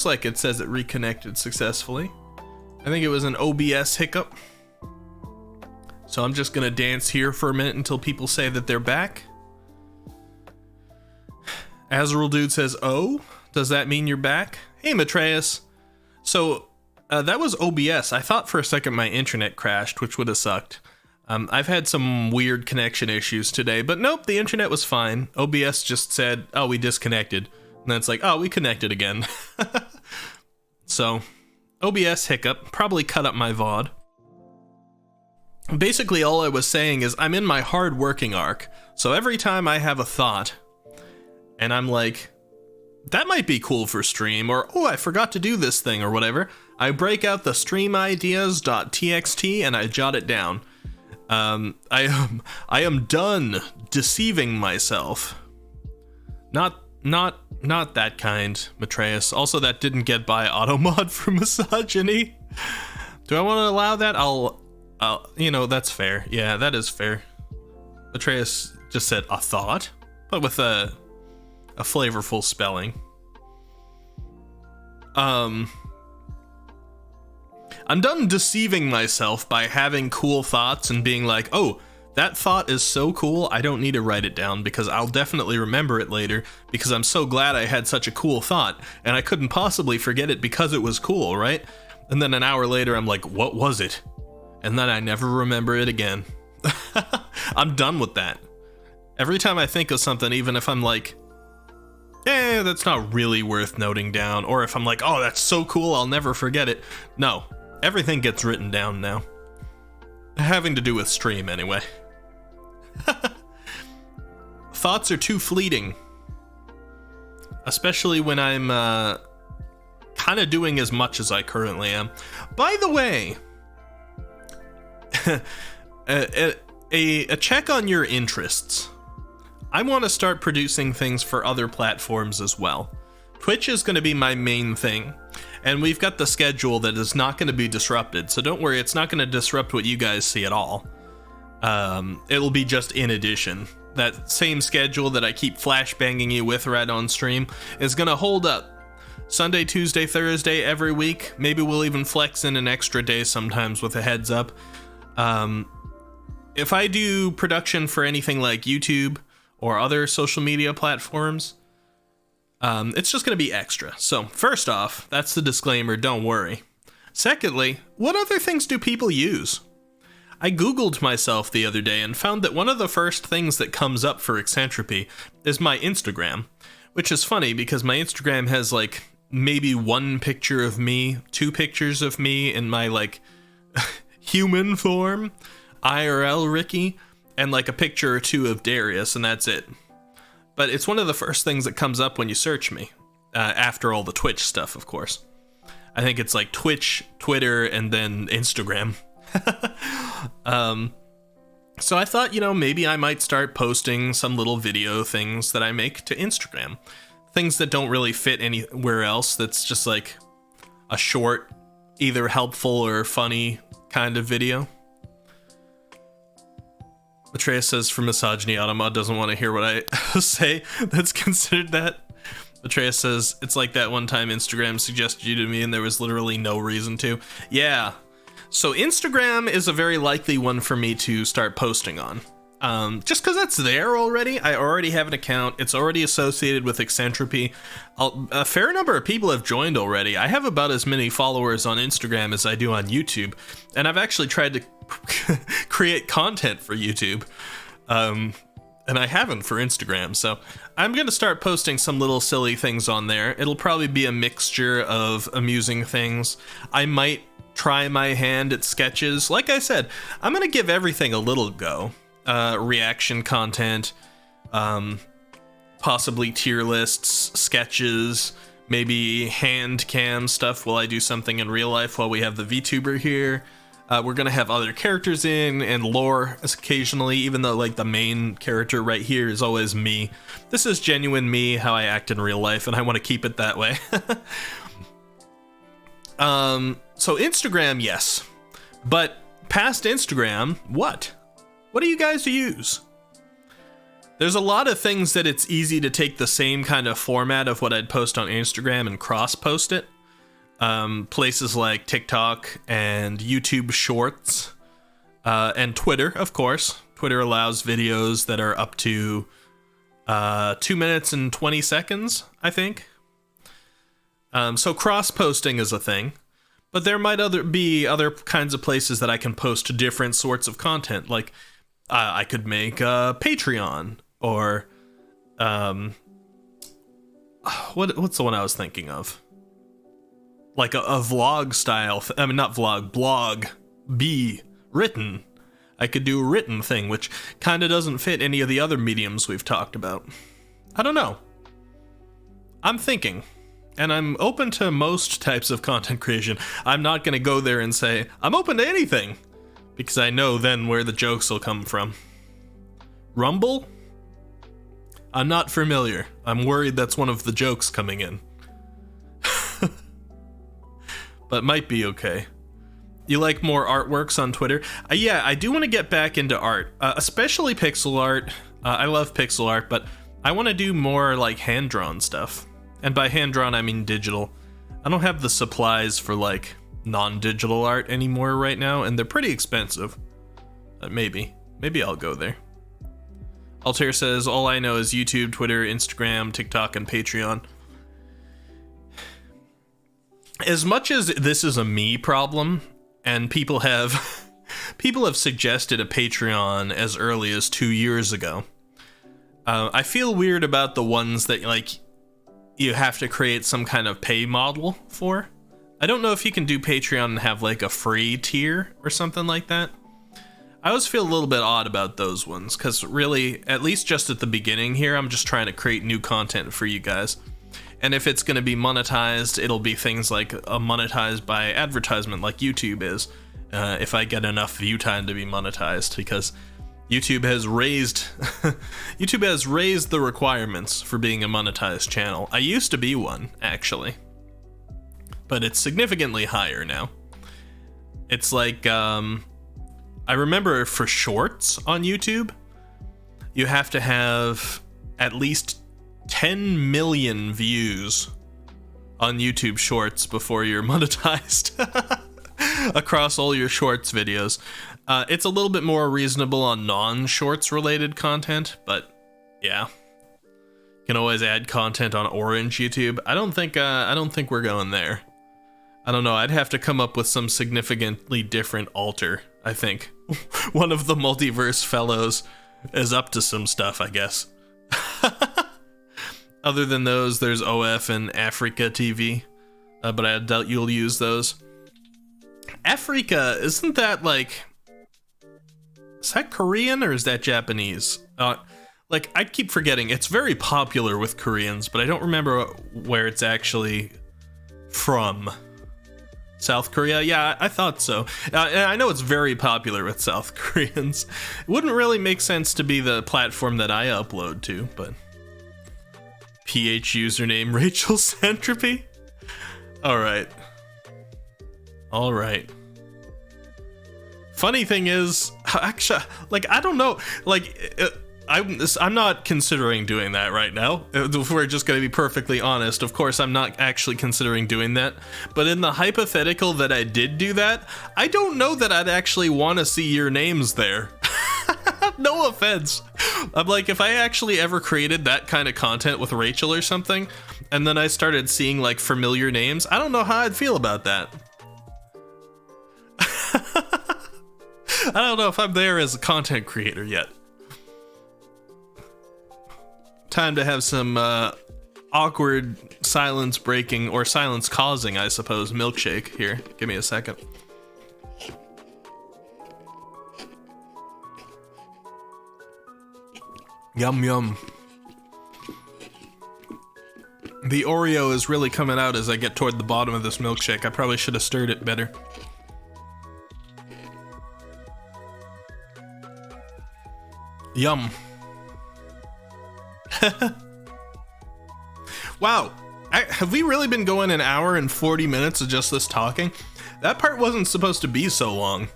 like it says it reconnected successfully. I think it was an OBS hiccup. So I'm just gonna dance here for a minute until people say that they're back. Azrael Dude says, oh, does that mean you're back? Hey, Matreus. So that was OBS. I thought for a second my internet crashed, which would have sucked. I've had some weird connection issues today, but nope, the internet was fine. OBS just said, oh, we disconnected. And then it's like, oh, we connected again. So, OBS hiccup, probably cut up my VOD. Basically, all I was saying is I'm in my hard working arc. So every time I have a thought, and I'm like, that might be cool for stream, or, oh, I forgot to do this thing, or whatever, I break out the streamideas.txt and I jot it down. I am done deceiving myself. Not that kind, Matreus. Also, that didn't get by automod for misogyny. Do I want to allow that? I'll, that's fair. Yeah, that is fair. Matreus just said a thought, but with a flavorful spelling. I'm done deceiving myself by having cool thoughts and being like, oh, that thought is so cool, I don't need to write it down because I'll definitely remember it later because I'm so glad I had such a cool thought and I couldn't possibly forget it because it was cool, right? And then an hour later, I'm like, what was it? And then I never remember it again. I'm done with that. Every time I think of something, even if I'm like, that's not really worth noting down, or if I'm like, oh, that's so cool, I'll never forget it. No, everything gets written down now. Having to do with stream, anyway. Thoughts are too fleeting. Especially when I'm kind of doing as much as I currently am. By the way, a check on your interests. I want to start producing things for other platforms as well. Twitch is going to be my main thing, and we've got the schedule that is not going to be disrupted, so don't worry, it's not going to disrupt what you guys see at all. It'll be just in addition. That same schedule that I keep flashbanging you with right on stream is going to hold up. Sunday, Tuesday, Thursday, every week. Maybe we'll even flex in an extra day sometimes with a heads up. If I do production for anything like YouTube or other social media platforms, it's just going to be extra. So first off, that's the disclaimer, don't worry. Secondly, what other things do people use? I googled myself the other day and found that one of the first things that comes up for Eccentropy is my Instagram, which is funny because my Instagram has like maybe one picture of me, two pictures of me in my like human form, IRL Ricky, and like a picture or two of Darius, and that's it. But it's one of the first things that comes up when you search me, after all the Twitch stuff, of course. I think it's like Twitch, Twitter, and then Instagram. So I thought, maybe I might start posting some little video things that I make to Instagram. Things that don't really fit anywhere else, that's just like a short, either helpful or funny kind of video. Matreus says, for misogyny, Automod doesn't want to hear what I say that's considered that. Matreus says, it's like that one time Instagram suggested you to me and there was literally no reason to. Yeah. So Instagram is a very likely one for me to start posting on. Just because it's there already. I already have an account. It's already associated with Eccentropy. A fair number of people have joined already. I have about as many followers on Instagram as I do on YouTube. And I've actually tried to create content for YouTube. And I haven't for Instagram. So I'm going to start posting some little silly things on there. It'll probably be a mixture of amusing things. I might try my hand at sketches. Like I said, I'm going to give everything a little go. Reaction content, possibly tier lists, sketches, maybe hand cam stuff while I do something in real life while we have the VTuber here. We're gonna have other characters in and lore occasionally, even though like the main character right here is always me. This is genuine me, how I act in real life, and I want to keep it that way. So Instagram, yes, but past Instagram, what? What do you guys use? There's a lot of things that it's easy to take the same kind of format of what I'd post on Instagram and cross-post it. Places like TikTok and YouTube Shorts, and Twitter, of course. Twitter allows videos that are up to 2 minutes and 20 seconds, I think. So cross-posting is a thing. But there might be other kinds of places that I can post different sorts of content. Like, I could make a Patreon, or what's the one I was thinking of? Like a vlog style. I mean, not vlog, blog. Written. I could do a written thing, which kind of doesn't fit any of the other mediums we've talked about. I don't know. I'm thinking. And I'm open to most types of content creation. I'm not going to go there and say, I'm open to anything. Because I know then where the jokes will come from. Rumble? I'm not familiar. I'm worried that's one of the jokes coming in. But might be okay. You like more artworks on Twitter? Yeah, I do want to get back into art. Especially pixel art. I love pixel art, but I want to do more like hand-drawn stuff. And by hand-drawn, I mean digital. I don't have the supplies for like non-digital art anymore right now, and they're pretty expensive. Maybe I'll go there. Altair says, all I know is YouTube, Twitter, Instagram, TikTok, and Patreon. As much as this is a me problem, and people have suggested a Patreon as early as 2 years ago, I feel weird about the ones that like you have to create some kind of pay model for. I don't know if you can do Patreon and have like a free tier or something like that. I always feel a little bit odd about those ones, because really, at least just at the beginning here, I'm just trying to create new content for you guys. And if it's going to be monetized, it'll be things like monetized by advertisement like YouTube is, if I get enough view time to be monetized, because YouTube has raised YouTube has raised the requirements for being a monetized channel. I used to be one, actually, but it's significantly higher now. It's like, I remember for shorts on YouTube, you have to have at least 10 million views on YouTube Shorts before you're monetized across all your Shorts videos. It's a little bit more reasonable on non-Shorts related content, but yeah, you can always add content on Orange YouTube. I don't think we're going there. I don't know. I'd have to come up with some significantly different alter. I think one of the multiverse fellows is up to some stuff, I guess. Other than those, there's OF and Africa TV, but I doubt you'll use those. Africa, isn't that like... Is that Korean or is that Japanese? Like, I keep forgetting. It's very popular with Koreans, but I don't remember where it's actually from. South Korea? Yeah, I thought so. And I know it's very popular with South Koreans. It wouldn't really make sense to be the platform that I upload to, but... PH username Rachel Eccentropy? Alright. Alright. Funny thing is, actually, like, I don't know, like, I'm not considering doing that right now. If we're just going to be perfectly honest, of course, I'm not actually considering doing that. But in the hypothetical that I did do that, I don't know that I'd actually want to see your names there. No offense. I'm like, if I actually ever created that kind of content with Rachel or something, and then I started seeing, like, familiar names, I don't know how I'd feel about that. I don't know if I'm there as a content creator yet. Time to have some awkward silence breaking, or silence causing, I suppose, milkshake here. Give me a second. Yum yum. The Oreo is really coming out as I get toward the bottom of this milkshake. I probably should have stirred it better. Yum. Wow. Have we really been going an hour and 40 minutes of just this talking? That part wasn't supposed to be so long.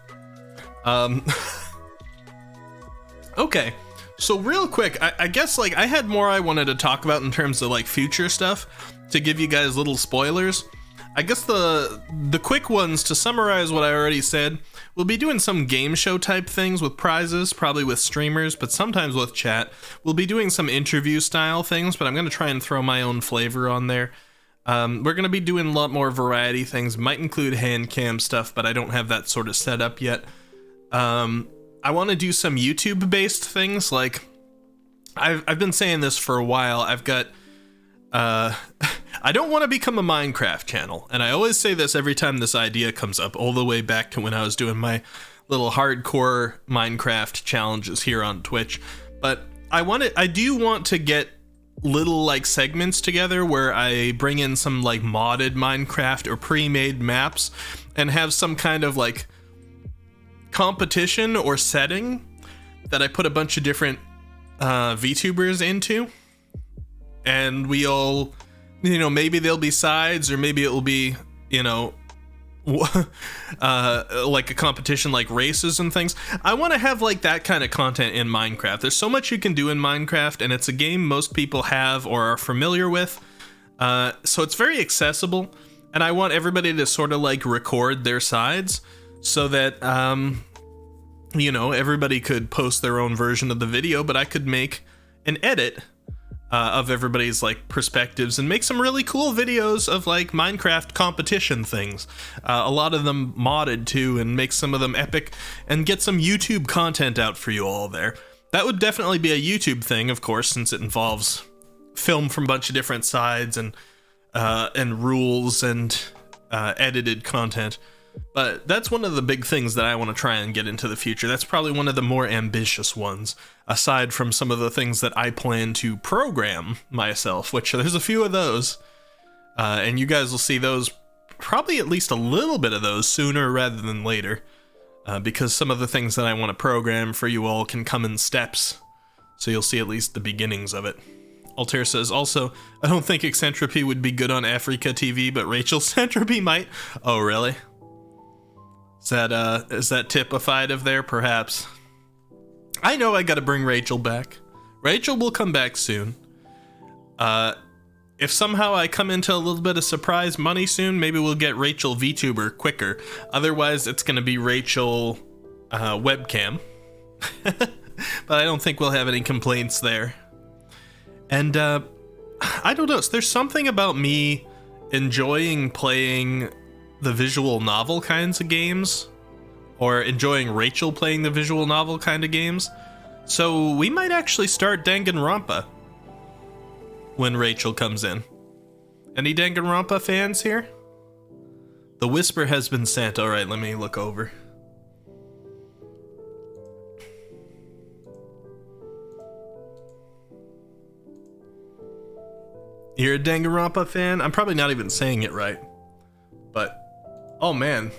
Okay. So real quick, I guess like I had more I wanted to talk about in terms of like future stuff to give you guys little spoilers. I guess the quick ones to summarize what I already said, we'll be doing some game show type things with prizes, probably with streamers, but sometimes with chat. We'll be doing some interview style things, but I'm going to try and throw my own flavor on there. We're going to be doing a lot more variety things, might include hand cam stuff, but I don't have that sort of set up yet. I want to do some YouTube based things, like I've been saying this for a while. I've got I don't want to become a Minecraft channel, and I always say this every time this idea comes up, all the way back to when I was doing my little hardcore Minecraft challenges here on Twitch. But I do want to get little like segments together where I bring in some like modded Minecraft or pre-made maps and have some kind of like competition or setting that I put a bunch of different VTubers into, and we all, you know, maybe there'll be sides, or maybe it will be, you know, like a competition, like races and things. I want to have like that kind of content in Minecraft. There's so much you can do in Minecraft, and it's a game most people have or are familiar with, so it's very accessible, and I want everybody to sort of like record their sides so that you know, everybody could post their own version of the video, but I could make an edit of everybody's like perspectives and make some really cool videos of like Minecraft competition things, a lot of them modded too, and make some of them epic and get some YouTube content out for you all there. That would definitely be a YouTube thing, of course, since it involves film from a bunch of different sides and rules and edited content. But that's one of the big things that I want to try and get into the future. That's probably one of the more ambitious ones, aside from some of the things that I plan to program myself, which there's a few of those. And you guys will see those, probably at least a little bit of those sooner rather than later. Because some of the things that I want to program for you all can come in steps. So you'll see at least the beginnings of it. Altair says, also, I don't think Eccentropy would be good on Africa TV, but Rachel Centropy might. Oh, really? Is that typified of there, perhaps? I know I gotta bring Rachel back. Rachel will come back soon. If somehow I come into a little bit of surprise money soon, maybe we'll get Rachel VTuber quicker. Otherwise, it's gonna be Rachel webcam. But I don't think we'll have any complaints there. And I don't know, there's something about me enjoying playing the visual novel kinds of games, or enjoying Rachel playing the visual novel kind of games. So we might actually start Danganronpa when Rachel comes in. Any Danganronpa fans here? The whisper has been sent. All right, let me look over. You're a Danganronpa fan? I'm probably not even saying it right, but oh man.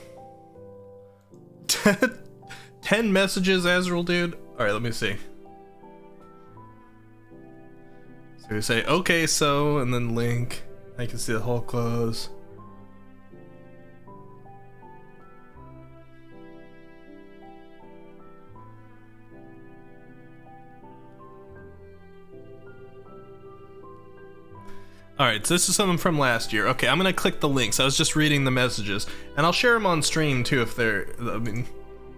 10 messages, Azrael, dude. Alright, let me see. So we say, okay, so, and then link. I can see the whole close. Alright, so this is something from last year. Okay, I'm gonna click the links. I was just reading the messages. And I'll share them on stream too if they're... I mean,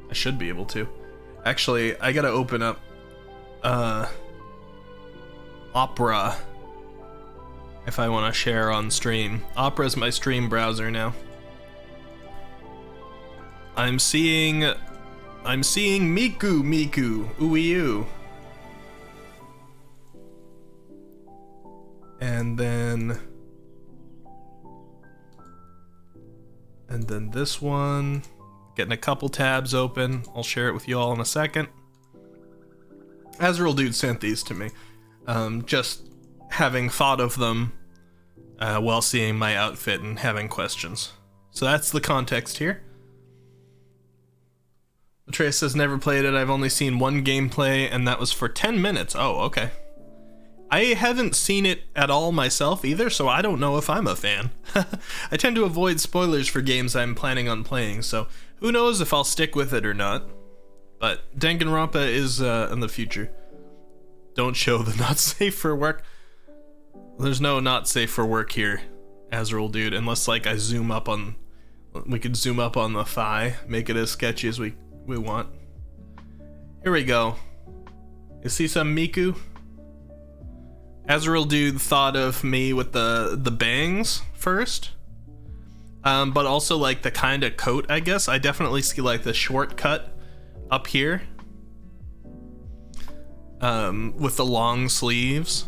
I should be able to. Actually, I gotta open up... Opera. If I want to share on stream. Opera's my stream browser now. I'm seeing Miku, ooey-oo. And then this one, getting a couple tabs open. I'll share it with you all in a second. Azrael Dude sent these to me, just having thought of them while seeing my outfit and having questions. So that's the context here. Atreus says, never played it. I've only seen one gameplay, and that was for 10 minutes. Oh, okay. I haven't seen it at all myself either, so I don't know if I'm a fan. I tend to avoid spoilers for games I'm planning on playing, so who knows if I'll stick with it or not. But Danganronpa is in the future. Don't show the not safe for work. There's no not safe for work here, Azrael dude, unless like I zoom up on, we could zoom up on the thigh, make it as sketchy as we want. Here we go. You see some Miku? Azrael dude thought of me with the bangs first. But also like the kind of coat, I guess. I definitely see like the short cut up here. With the long sleeves.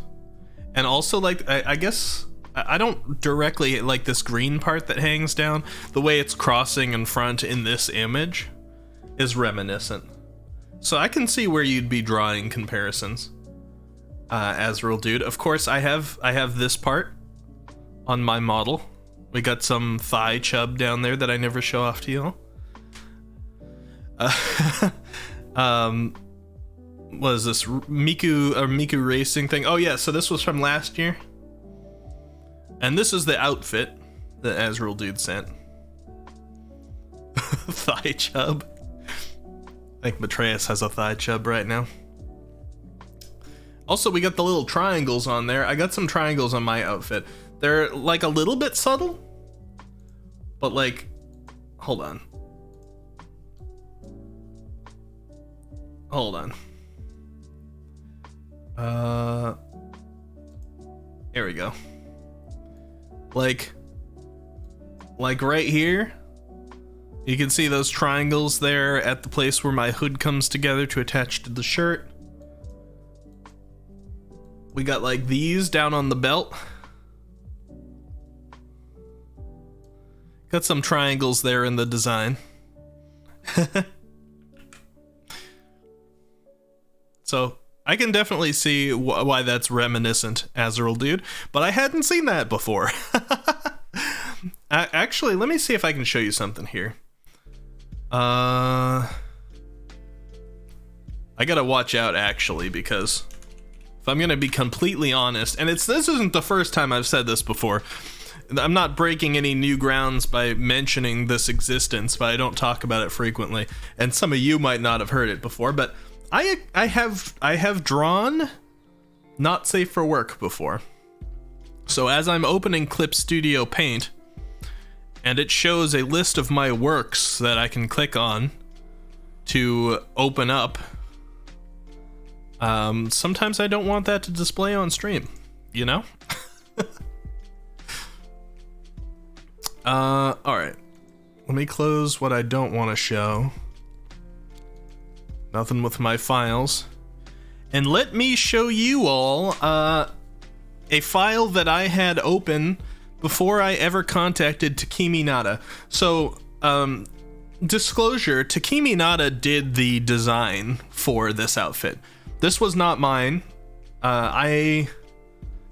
And also like, I guess, I don't directly like this green part that hangs down. The way it's crossing in front in this image is reminiscent. So I can see where you'd be drawing comparisons, Azrael dude. Of course, I have this part on my model. We got some thigh chub down there that I never show off to you all. What is this, Miku racing thing? Oh yeah, so this was from last year. And this is the outfit that Azrael dude sent. Thigh chub. I think Matreus has a thigh chub right now. Also, we got the little triangles on there. I got some triangles on my outfit. They're like a little bit subtle, but like, hold on. Here we go. Like right here, you can see those triangles there at the place where my hood comes together to attach to the shirt. We got like these down on the belt. Got some triangles there in the design. So I can definitely see why that's reminiscent, Azrael dude, but I hadn't seen that before. Actually, let me see if I can show you something here. I gotta watch out actually, because if I'm gonna be completely honest, and this isn't the first time I've said this before. I'm not breaking any new grounds by mentioning this existence, but I don't talk about it frequently, and some of you might not have heard it before, but I have drawn not safe for work before. So as I'm opening Clip Studio Paint, and it shows a list of my works that I can click on to open up, sometimes I don't want that to display on stream, you know? Alright. Let me close what I don't want to show. Nothing with my files. And let me show you all a file that I had open before I ever contacted Takemi Nada. So, disclosure, Takemi Nada did the design for this outfit. This was not mine. I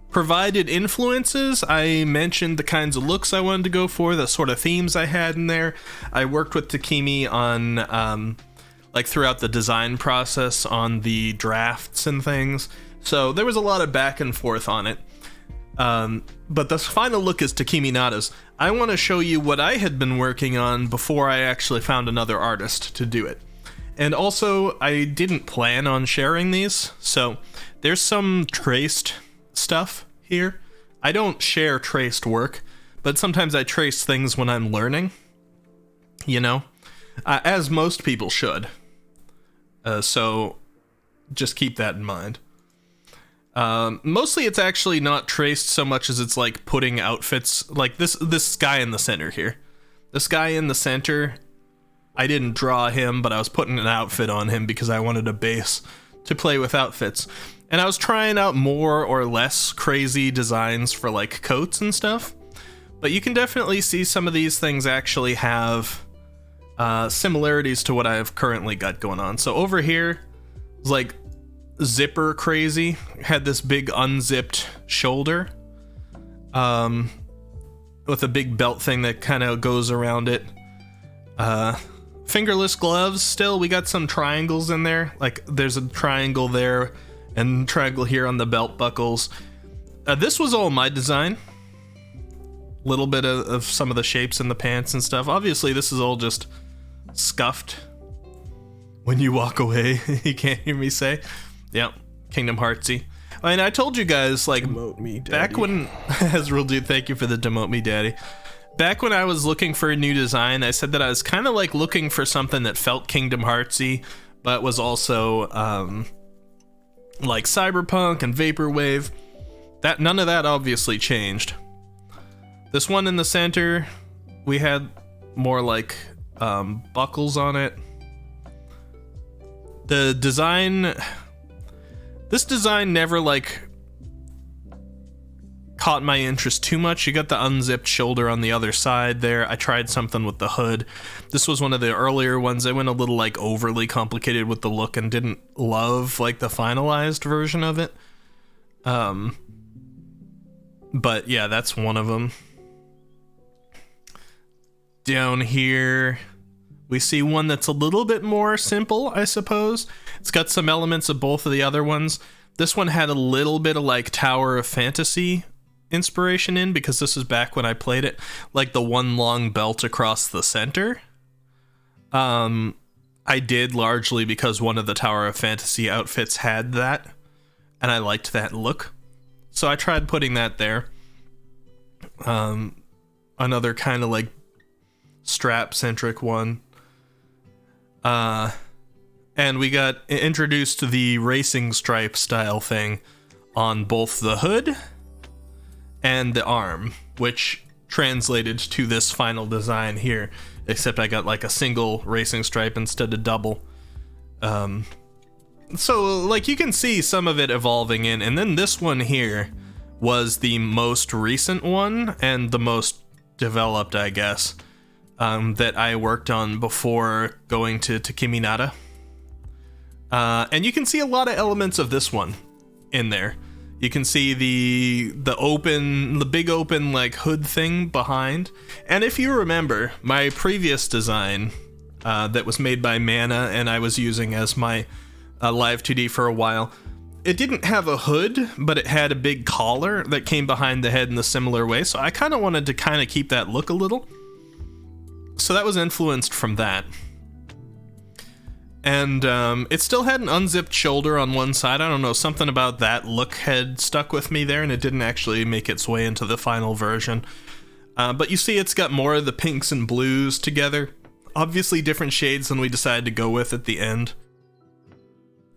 provided influences. I mentioned the kinds of looks I wanted to go for, the sort of themes I had in there. I worked with Takemi on like throughout the design process on the drafts and things. So there was a lot of back and forth on it. But the final look is Takemi Nada's. I want to show you what I had been working on before I actually found another artist to do it. And also, I didn't plan on sharing these, so there's some traced stuff here. I don't share traced work, but sometimes I trace things when I'm learning, you know, as most people should. So just keep that in mind. Mostly it's actually not traced so much as it's like putting outfits, like this guy in the center here. This guy in the center, I didn't draw him, but I was putting an outfit on him because I wanted a base to play with outfits. And I was trying out more or less crazy designs for like coats and stuff. But you can definitely see some of these things actually have similarities to what I've currently got going on. So over here is like zipper crazy, had this big unzipped shoulder with a big belt thing that kind of goes around it. Fingerless gloves, still we got some triangles in there, like there's a triangle there and triangle here on the belt buckles. This was all my design. Little bit of some of the shapes in the pants and stuff. Obviously this is all just scuffed. When you walk away, you can't hear me say. Yeah, Kingdom Heartsy. I mean, I told you guys, like, Demote me, Daddy. back when, as real dude, thank you for the demote me, Daddy. Back when I was looking for a new design, I said that I was kind of like looking for something that felt Kingdom Heartsy, but was also like cyberpunk and vaporwave. That none of that obviously changed. This one in the center, we had more like buckles on it. The design, this design never like caught my interest too much. You got the unzipped shoulder on the other side there. I tried something with the hood. This was one of the earlier ones. I went a little like overly complicated with the look and didn't love like the finalized version of it. But yeah, that's one of them. Down here, we see one that's a little bit more simple, I suppose. It's got some elements of both of the other ones. This one had a little bit of like Tower of Fantasy inspiration in, because this is back when I played it, like the one long belt across the center. I did largely because one of the Tower of Fantasy outfits had that, and I liked that look, so I tried putting that there. Another kind of like strap centric one. And we got introduced to the racing stripe style thing on both the hood and the arm, which translated to this final design here, except I got like a single racing stripe instead of double. So like you can see some of it evolving in, and then this one here was the most recent one and the most developed, I guess, that I worked on before going to Kimi Nara. And you can see a lot of elements of this one in there. You can see the big open like hood thing behind. And if you remember, my previous design that was made by Mana and I was using as my live 2D for a while, it didn't have a hood, but it had a big collar that came behind the head in a similar way. So I kind of wanted to kind of keep that look a little. So that was influenced from that. And it still had an unzipped shoulder on one side. I don't know, something about that look had stuck with me there, and it didn't actually make its way into the final version. But you see it's got more of the pinks and blues together. Obviously different shades than we decided to go with at the end.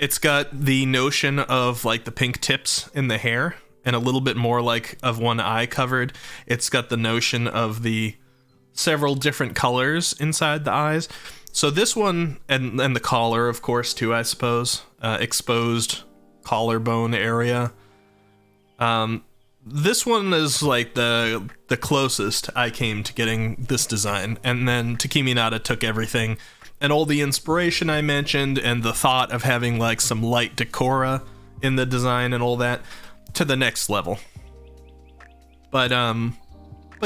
It's got the notion of like the pink tips in the hair, and a little bit more like of one eye covered. It's got the notion of the several different colors inside the eyes. So this one, and the collar, of course, too, I suppose. Exposed collarbone area. This one is like the closest I came to getting this design. And then Kimi Nara took everything and all the inspiration I mentioned and the thought of having like some light decora in the design and all that to the next level. But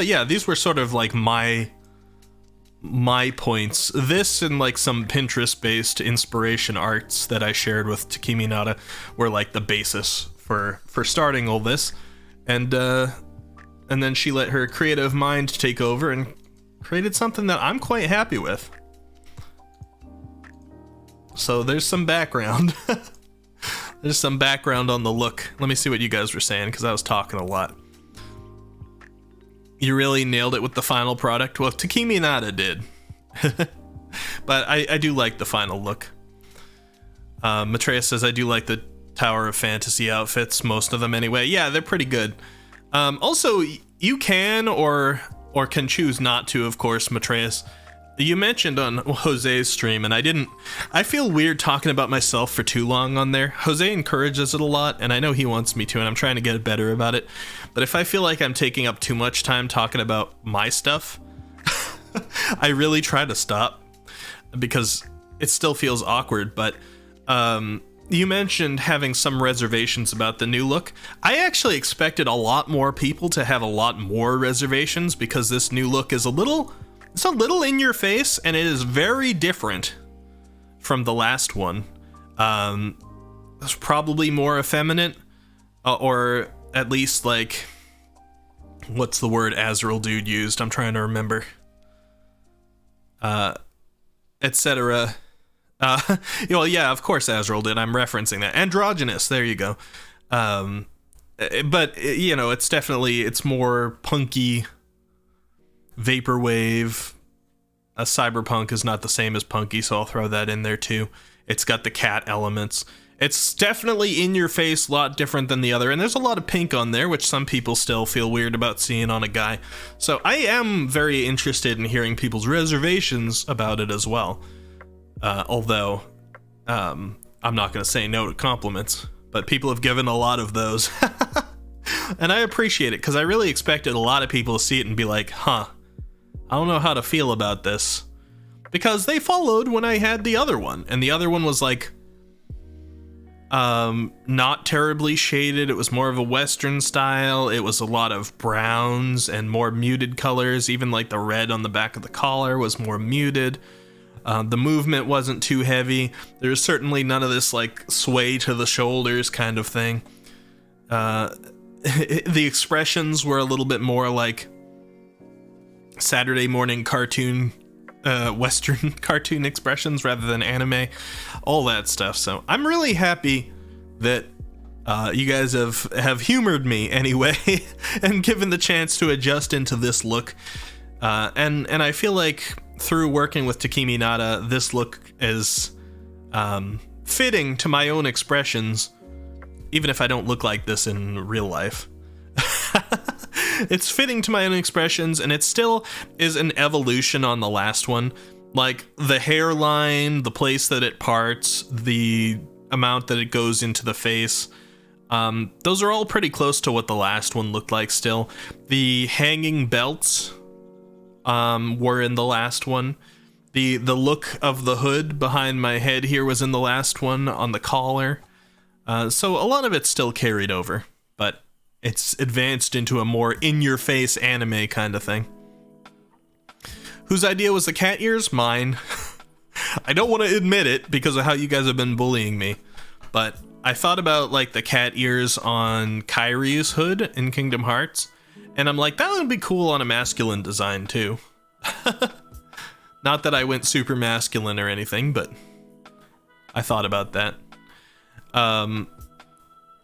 yeah, these were sort of like my points. This and like some Pinterest-based inspiration arts that I shared with Kimi Nara were like the basis for starting all this, and then she let her creative mind take over and created something that I'm quite happy with. So there's some background. There's some background on the look. Let me see what you guys were saying, because I was talking a lot. You really nailed it with the final product. Well, Kimi Nara did. But I do like the final look. Matreya says, I do like the Tower of Fantasy outfits, most of them anyway. Yeah, they're pretty good. Also, you can or can choose not to, of course, Matreya. You mentioned on Jose's stream, and I feel weird talking about myself for too long on there. Jose encourages it a lot, and I know he wants me to, and I'm trying to get better about it. But if I feel like I'm taking up too much time talking about my stuff, I really try to stop, because it still feels awkward. But you mentioned having some reservations about the new look. I actually expected a lot more people to have a lot more reservations, because this new look is it's a little in your face, and it is very different from the last one. It's probably more effeminate, or at least like, what's the word Azrael dude used? I'm trying to remember. Etc. Well, yeah, of course Azrael did. I'm referencing that. Androgynous, there you go. But, you know, it's more punky, vaporwave. Cyberpunk is not the same as punky, so I'll throw that in there too. It's got the cat elements. It's definitely in your face, a lot different than the other, and there's a lot of pink on there, which some people still feel weird about seeing on a guy. So I am very interested in hearing people's reservations about it as well. Although, I'm not going to say no to compliments, but people have given a lot of those. And I appreciate it, because I really expected a lot of people to see it and be like, huh, I don't know how to feel about this. Because they followed when I had the other one, and the other one was like, not terribly shaded. It was more of a Western style. It was a lot of browns and more muted colors. Even like the red on the back of the collar was more muted. The movement wasn't too heavy. There's certainly none of this like sway to the shoulders kind of thing. The expressions were a little bit more like Saturday morning cartoon, Western cartoon expressions rather than anime, all that stuff. So I'm really happy that you guys have humored me anyway and given the chance to adjust into this look. And I feel like through working with Takemi Nada, this look is fitting to my own expressions, even if I don't look like this in real life. It's fitting to my own expressions, and it still is an evolution on the last one. Like, the hairline, the place that it parts, the amount that it goes into the face, those are all pretty close to what the last one looked like still. The hanging belts were in the last one. The look of the hood behind my head here was in the last one on the collar. So a lot of it's still carried over, but it's advanced into a more in-your-face anime kind of thing. Whose idea was the cat ears? Mine. I don't want to admit it because of how you guys have been bullying me, but I thought about like the cat ears on Kyrie's hood in Kingdom Hearts, and I'm like, that would be cool on a masculine design too. Not that I went super masculine or anything, but I thought about that.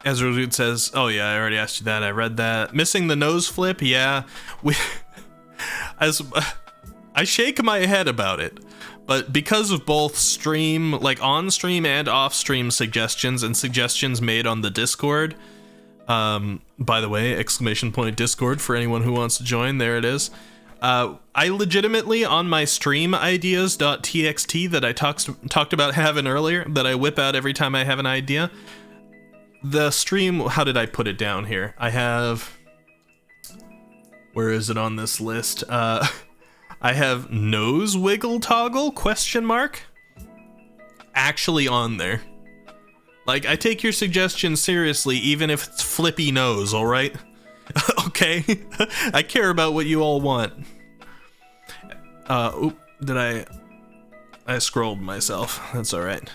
Ezra Dude says, oh yeah, I already asked you that. I read that. Missing the nose flip, yeah. I shake my head about it, but because of both stream, like on-stream and off-stream suggestions and suggestions made on the Discord, by the way, !Discord for anyone who wants to join, there it is. I legitimately, on my stream ideas.txt that I talked about having earlier, that I whip out every time I have an idea, the stream, how did I put it down here? I have, where is it on this list? I have nose wiggle toggle, ? Actually on there. Like, I take your suggestion seriously, even if it's flippy nose, alright? Okay? I care about what you all want. I scrolled myself. That's alright.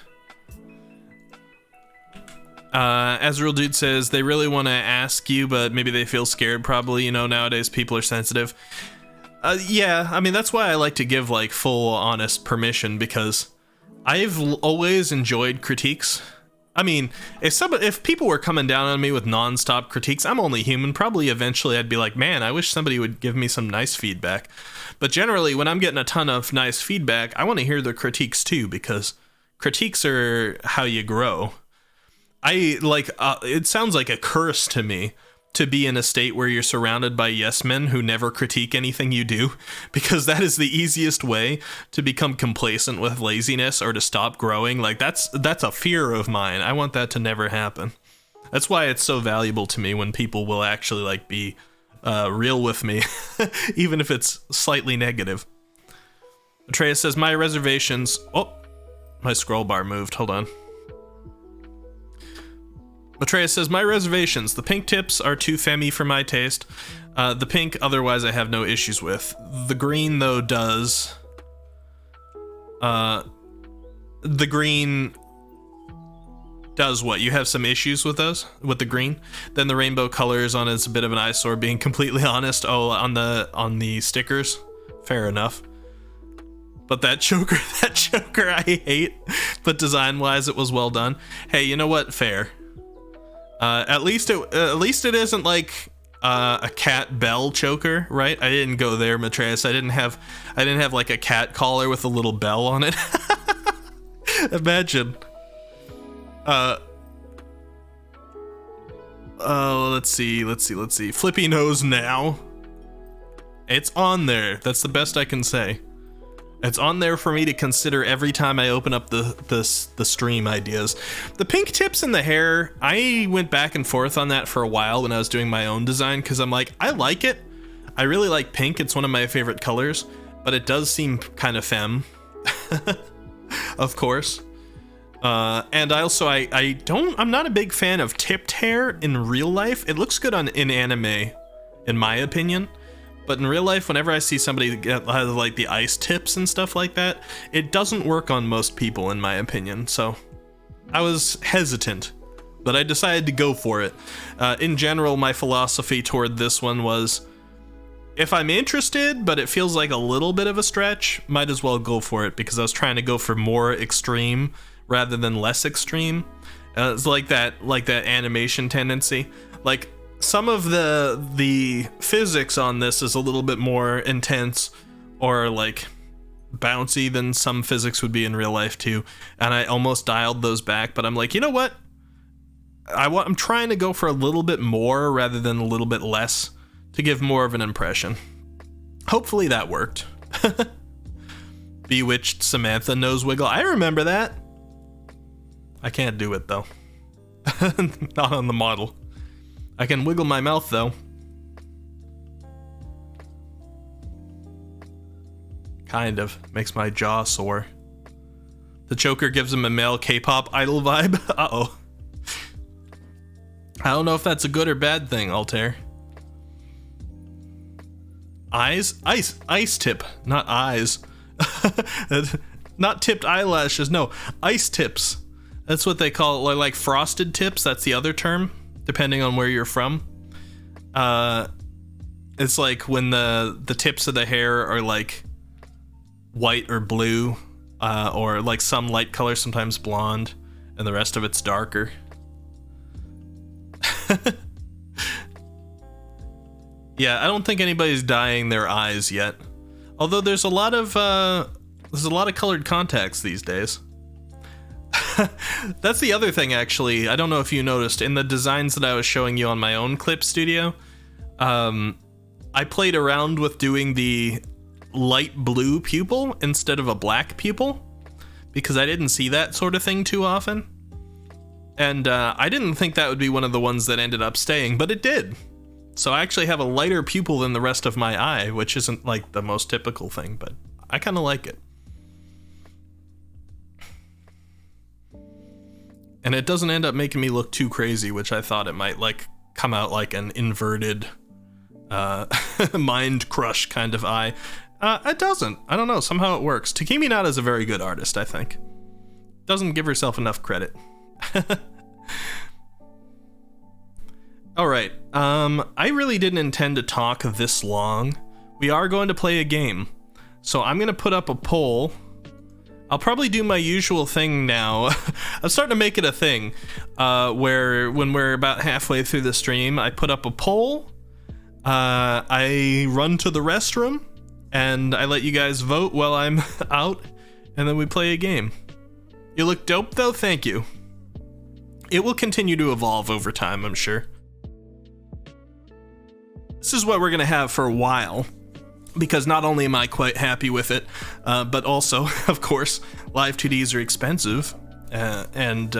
Azrael Dude says, they really want to ask you, but maybe they feel scared, probably. You know, nowadays people are sensitive. Yeah, I mean, that's why I like to give, like, full, honest permission, because I've always enjoyed critiques. I mean, if people were coming down on me with non-stop critiques, I'm only human. Probably eventually I'd be like, man, I wish somebody would give me some nice feedback. But generally, when I'm getting a ton of nice feedback, I want to hear the critiques too, because critiques are how you grow. It sounds like a curse to me to be in a state where you're surrounded by yes men who never critique anything you do, because that is the easiest way to become complacent with laziness or to stop growing. Like, that's a fear of mine. I want that to never happen. That's why it's so valuable to me when people will actually like be real with me, even if it's slightly negative. Atreus says, my reservations... Oh, my scroll bar moved. Hold on. Atreus says, my reservations. The pink tips are too femmy for my taste. The pink, otherwise, I have no issues with. The green, though, does. The green does what? You have some issues with those? With the green? Then the rainbow colors on it's a bit of an eyesore, being completely honest. Oh, on the stickers? Fair enough. But that choker I hate. but design-wise, it was well done. Hey, you know what? Fair. At least it isn't like a cat bell choker, right? I didn't go there, Matreus. I didn't have like a cat collar with a little bell on it. Imagine. Let's see. Flippy knows now. It's on there. That's the best I can say. It's on there for me to consider every time I open up the stream ideas. The pink tips in the hair, I went back and forth on that for a while when I was doing my own design, because I'm like, I like it. I really like pink. It's one of my favorite colors, but it does seem kind of femme. Of course. And I'm not a big fan of tipped hair in real life. It looks good in anime, in my opinion. But in real life, whenever I see somebody get like the ice tips and stuff like that, it doesn't work on most people, in my opinion. So I was hesitant, but I decided to go for it. In general, my philosophy toward this one was, if I'm interested, but it feels like a little bit of a stretch, might as well go for it, because I was trying to go for more extreme rather than less extreme. It's like that animation tendency. Like, some of the physics on this is a little bit more intense or like bouncy than some physics would be in real life too, and I almost dialed those back, but I'm like, you know what, I'm trying to go for a little bit more rather than a little bit less to give more of an impression. Hopefully that worked. Bewitched Samantha nose wiggle. I remember that. I can't do it though. Not on the model. I can wiggle my mouth, though. Kind of. Makes my jaw sore. The choker gives him a male K-pop idol vibe. Uh-oh. I don't know if that's a good or bad thing, Altair. Eyes? Ice tip, not eyes. Not tipped eyelashes, no. Ice tips. That's what they call it, like frosted tips. That's the other term, depending on where you're from. It's like when the tips of the hair are like white or blue, or like some light color, sometimes blonde, and the rest of it's darker. Yeah, I don't think anybody's dyeing their eyes yet. Although there's a lot of colored contacts these days. That's the other thing, actually. I don't know if you noticed in the designs that I was showing you on my own clip studio. I played around with doing the light blue pupil instead of a black pupil, because I didn't see that sort of thing too often. And I didn't think that would be one of the ones that ended up staying, but it did. So I actually have a lighter pupil than the rest of my eye, which isn't like the most typical thing, but I kind of like it. And it doesn't end up making me look too crazy, which I thought it might, like, come out like an inverted mind crush kind of eye. It doesn't. I don't know. Somehow it works. Takemi Nada is a very good artist, I think. Doesn't give herself enough credit. All right. I really didn't intend to talk this long. We are going to play a game. So I'm going to put up a poll. I'll probably do my usual thing now. I'm starting to make it a thing, where when we're about halfway through the stream, I put up a poll, I run to the restroom, and I let you guys vote while I'm out, and then we play a game. You look dope, though. Thank you. It will continue to evolve over time, I'm sure. This is what we're going to have for a while, because not only am I quite happy with it, but also, of course, live 2Ds are expensive, and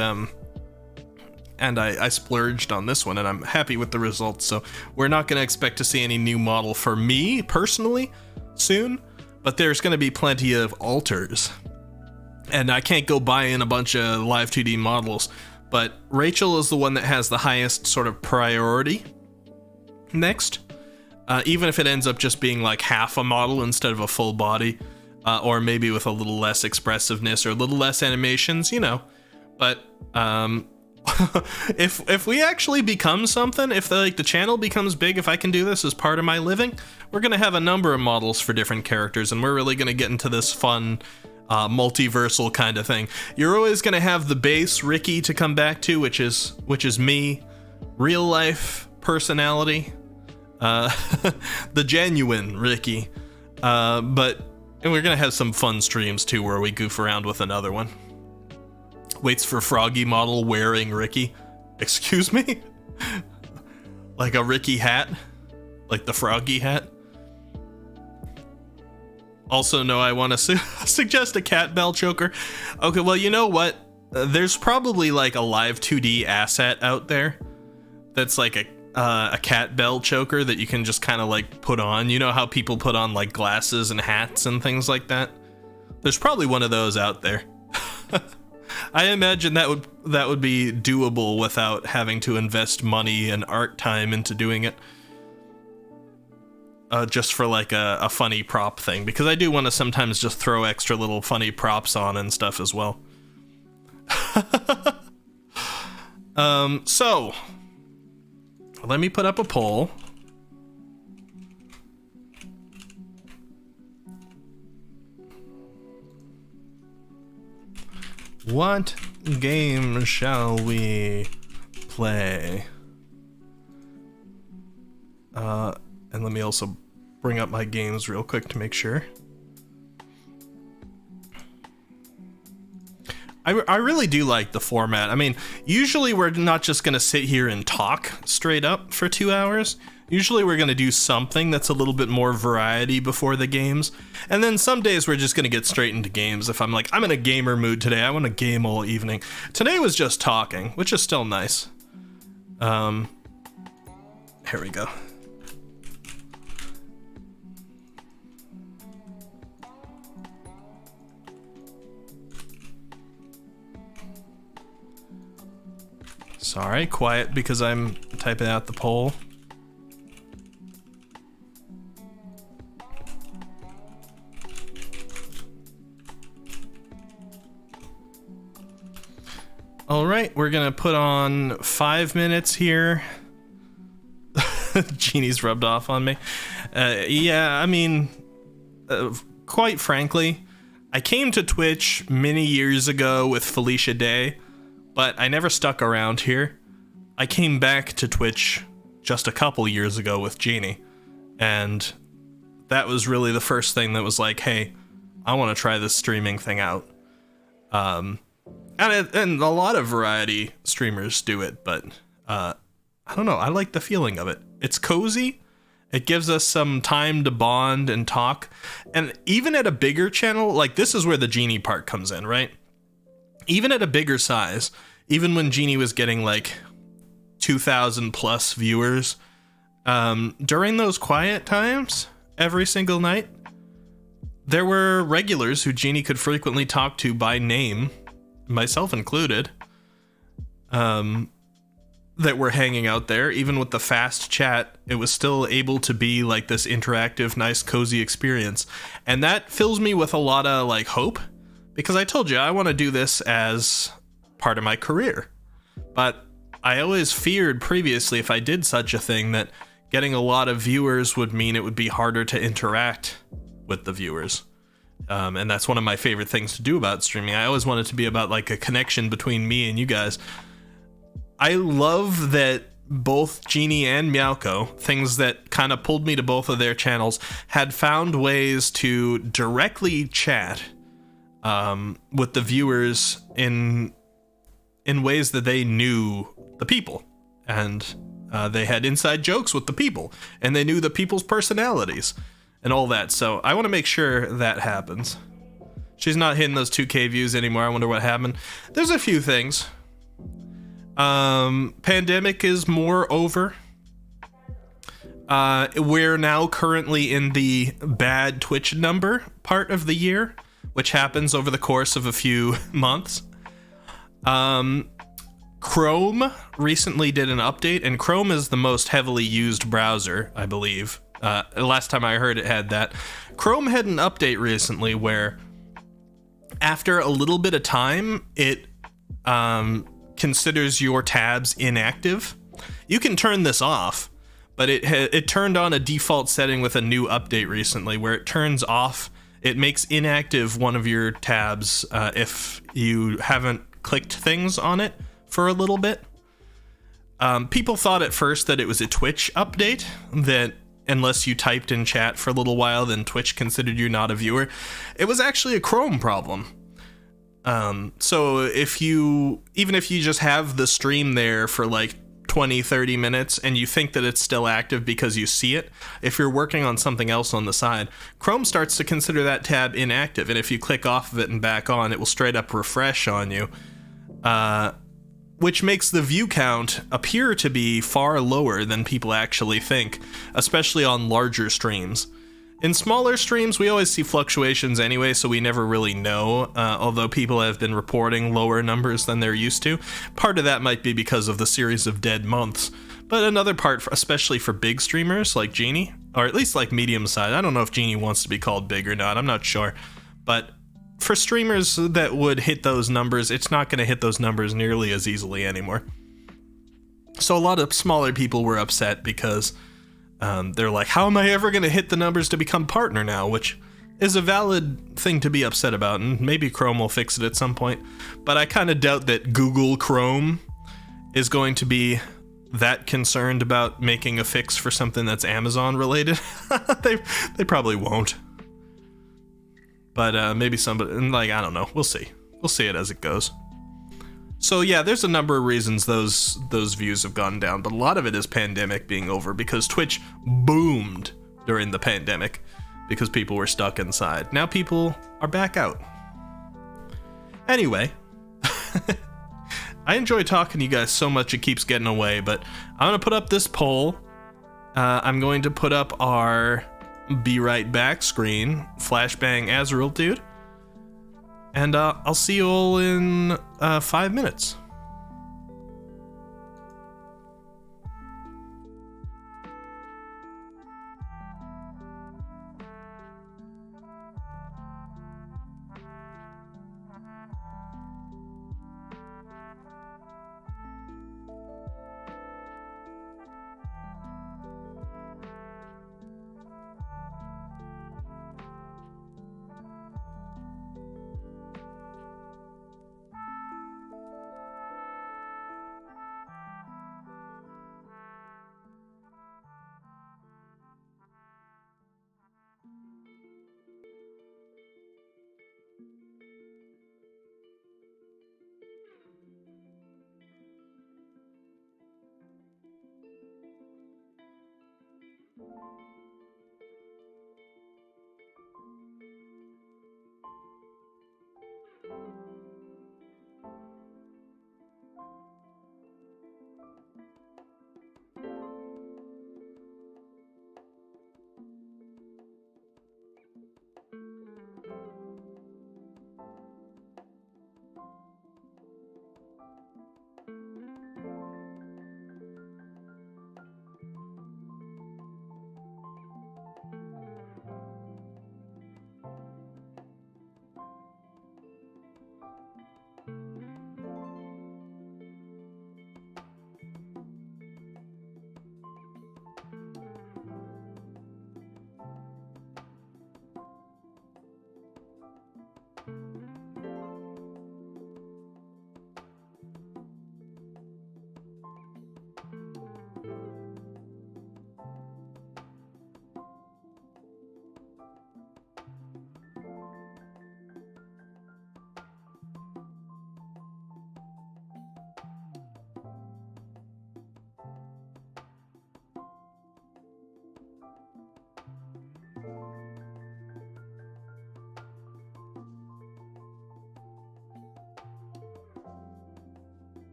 I splurged on this one, and I'm happy with the results. So we're not going to expect to see any new model for me personally soon, but there's going to be plenty of alters, and I can't go buy in a bunch of live 2D models. But Rachel is the one that has the highest sort of priority next. Even if it ends up just being like half a model instead of a full body, or maybe with a little less expressiveness or a little less animations, you know. But if we actually become something, if the channel becomes big, if I can do this as part of my living, we're gonna have a number of models for different characters, and we're really gonna get into this fun multiversal kind of thing. You're always going to have the base Ricky to come back to, which is me, real life personality, the genuine Ricky. But we're going to have some fun streams too where we goof around with another one. Waits for Froggy model wearing Ricky. Excuse me? Like a Ricky hat? Like the Froggy hat? Also, no, I want to suggest a cat bell choker. Okay, well, you know what? There's probably like a live 2D asset out there that's like a cat bell choker that you can just kind of like put on. You know how people put on like glasses and hats and things like that? There's probably one of those out there. I imagine that would be doable without having to invest money and art time into doing it. Just for like a funny prop thing, because I do want to sometimes just throw extra little funny props on and stuff as well. So let me put up a poll. What game shall we play? And let me also bring up my games real quick to make sure. I really do like the format. I mean, usually we're not just going to sit here and talk straight up for 2 hours. Usually we're going to do something that's a little bit more variety before the games. And then some days we're just going to get straight into games. If I'm like, I'm in a gamer mood today, I want to game all evening. Today was just talking, which is still nice. Here we go. Sorry, quiet because I'm typing out the poll. All right, we're gonna put on 5 minutes here. Genie's rubbed off on me. Yeah, I mean, quite frankly, I came to Twitch many years ago with Felicia Day, but I never stuck around here. I came back to Twitch just a couple years ago with Genie, and that was really the first thing that was like, hey, I want to try this streaming thing out. And a lot of variety streamers do it, but I don't know, I like the feeling of it. It's cozy. It gives us some time to bond and talk. And even at a bigger channel, like this is where the Genie part comes in, right? Even at a bigger size, even when Genie was getting like 2,000 plus viewers, during those quiet times, every single night, there were regulars who Genie could frequently talk to by name, myself included, that were hanging out there. Even with the fast chat, it was still able to be like this interactive, nice, cozy experience. And that fills me with a lot of like hope, because I told you I want to do this as part of my career. But I always feared previously, if I did such a thing, that getting a lot of viewers would mean it would be harder to interact with the viewers. And that's one of my favorite things to do about streaming. I always want it to be about like a connection between me and you guys. I love that both Genie and Meowko, things that kind of pulled me to both of their channels, had found ways to directly chat with the viewers in ways that they knew the people, and they had inside jokes with the people, and they knew the people's personalities and all that. So I want to make sure that happens. She's not hitting those 2K views anymore. I wonder what happened. There's a few things. Pandemic is more over. We're now currently in the bad Twitch number part of the year, which happens over the course of a few months. Chrome recently did an update, and Chrome is the most heavily used browser, I believe. Last time I heard it had that. Chrome had an update recently where after a little bit of time, it considers your tabs inactive. You can turn this off, but it turned on a default setting with a new update recently where it turns off. It makes inactive one of your tabs if you haven't clicked things on it for a little bit. People thought at first that it was a Twitch update, that unless you typed in chat for a little while, then Twitch considered you not a viewer. It was actually a Chrome problem. So even if you just have the stream there for like 20-30 minutes and you think that it's still active because you see it, if you're working on something else on the side, Chrome starts to consider that tab inactive, and if you click off of it and back on, it will straight up refresh on you, which makes the view count appear to be far lower than people actually think, especially on larger streams. In smaller streams, we always see fluctuations anyway, so we never really know, although people have been reporting lower numbers than they're used to. Part of that might be because of the series of dead months, but another part, especially for big streamers like Genie, or at least like medium size, I don't know if Genie wants to be called big or not, I'm not sure, but for streamers that would hit those numbers, it's not going to hit those numbers nearly as easily anymore. So a lot of smaller people were upset because they're like, how am I ever going to hit the numbers to become partner now? Which is a valid thing to be upset about, and maybe Chrome will fix it at some point. But I kind of doubt that Google Chrome is going to be that concerned about making a fix for something that's Amazon related. They probably won't. But maybe somebody, like, I don't know. We'll see. We'll see it as it goes. So yeah, there's a number of reasons those views have gone down, but a lot of it is pandemic being over, because Twitch boomed during the pandemic because people were stuck inside. Now people are back out. Anyway, I enjoy talking to you guys so much it keeps getting away, but I'm going to put up this poll. I'm going to put up our Be Right Back screen, Flashbang Azrael dude. And I'll see you all in 5 minutes.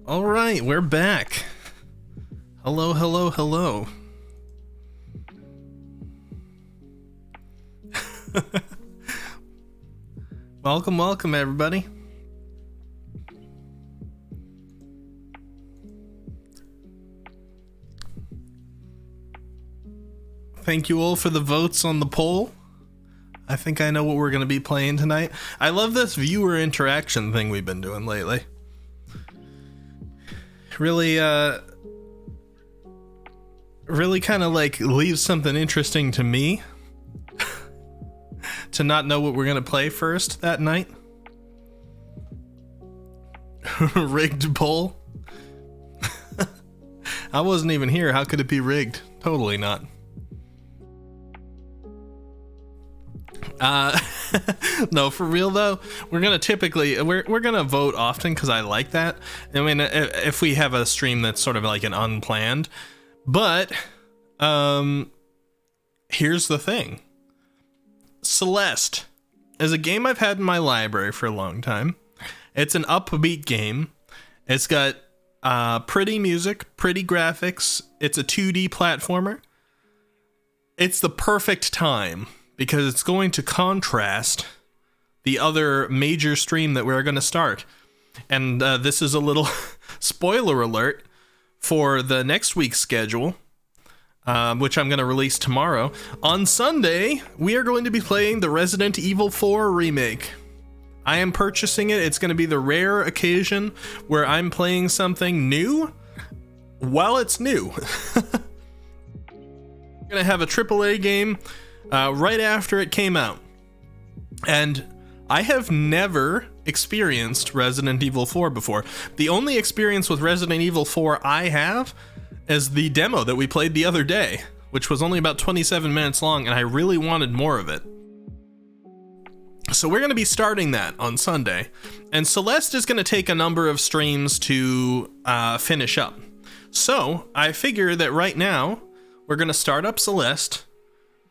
All right, we're back. Hello, hello, hello. Welcome, welcome, everybody. Thank you all for the votes on the poll. I think I know what we're going to be playing tonight. I love this viewer interaction thing we've been doing lately. Really kind of like leaves something interesting to me to not know what we're going to play first that night. Rigged poll. I wasn't even here. How could it be rigged? Totally not. No, for real though, we're gonna vote often because I like that. I mean, if we have a stream that's sort of like an unplanned, but here's the thing. Celeste is a game I've had in my library for a long time. It's an upbeat game. It's got pretty music, pretty graphics. It's a 2D platformer. It's the perfect time because it's going to contrast the other major stream that we're going to start. And this is a little spoiler alert for the next week's schedule, which I'm going to release tomorrow. On Sunday, we are going to be playing the Resident Evil 4 remake. I am purchasing it. It's going to be the rare occasion where I'm playing something new while it's new. We're going to have a AAA game right after it came out. And I have never experienced Resident Evil 4 before. The only experience with Resident Evil 4 I have is the demo that we played the other day, which was only about 27 minutes long, and I really wanted more of it. So we're going to be starting that on Sunday, and Celeste is going to take a number of streams to finish up. So I figure that right now we're going to start up Celeste,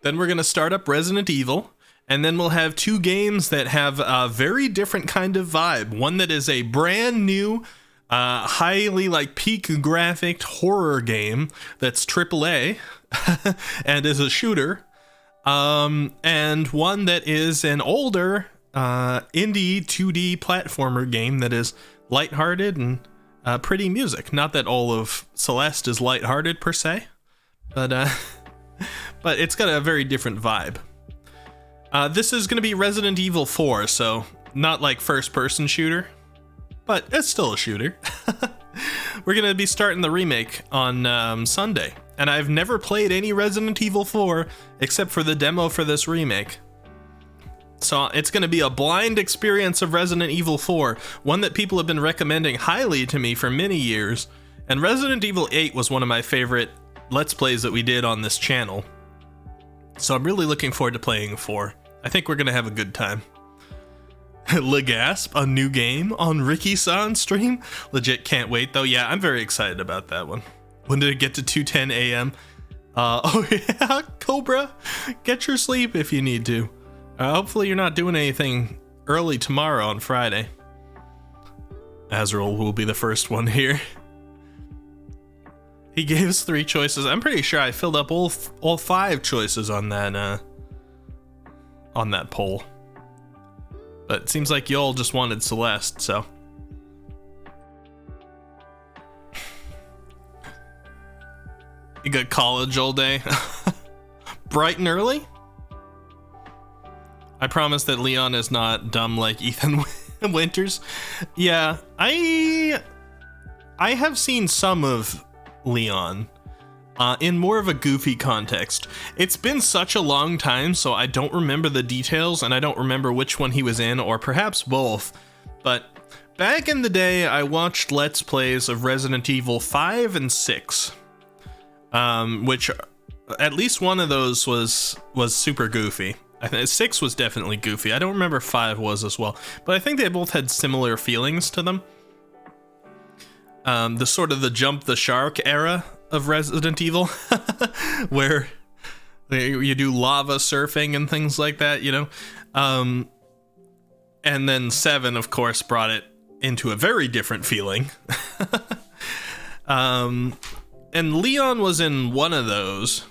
then we're going to start up Resident Evil, and then we'll have two games that have a very different kind of vibe. One that is a brand new, highly like peak graphic horror game that's AAA and is a shooter. And one that is an older indie 2D platformer game that is lighthearted and pretty music. Not that all of Celeste is lighthearted per se, but it's got a very different vibe. This is going to be Resident Evil 4, so not like first-person shooter, but it's still a shooter. We're going to be starting the remake on Sunday, and I've never played any Resident Evil 4 except for the demo for this remake. So it's going to be a blind experience of Resident Evil 4, one that people have been recommending highly to me for many years, and Resident Evil 8 was one of my favorite Let's Plays that we did on this channel. So I'm really looking forward to playing 4. I think we're going to have a good time. Legasp, a new game on Ricky-san's stream? Legit can't wait though. Yeah, I'm very excited about that one. When did it get to 2:10 a.m.? Oh yeah, Cobra, get your sleep if you need to. Hopefully you're not doing anything early tomorrow on Friday. Azrael will be the first one here. He gave us 3 choices. I'm pretty sure I filled up all 5 choices on that poll. But it seems like y'all just wanted Celeste, so. You got college all day? Bright and early? I promise that Leon is not dumb like Ethan Winters. Yeah, I have seen some of Leon in more of a goofy context. It's been such a long time, so I don't remember the details, and I don't remember which one he was in, or perhaps both. But back in the day, I watched Let's Plays of Resident Evil 5 and 6, which at least one of those was super goofy. I think 6 was definitely goofy. I don't remember 5 was as well, but I think they both had similar feelings to them. The sort of the jump the shark era of Resident Evil, where you do lava surfing and things like that, you know? And then 7, of course, brought it into a very different feeling. And Leon was in one of those,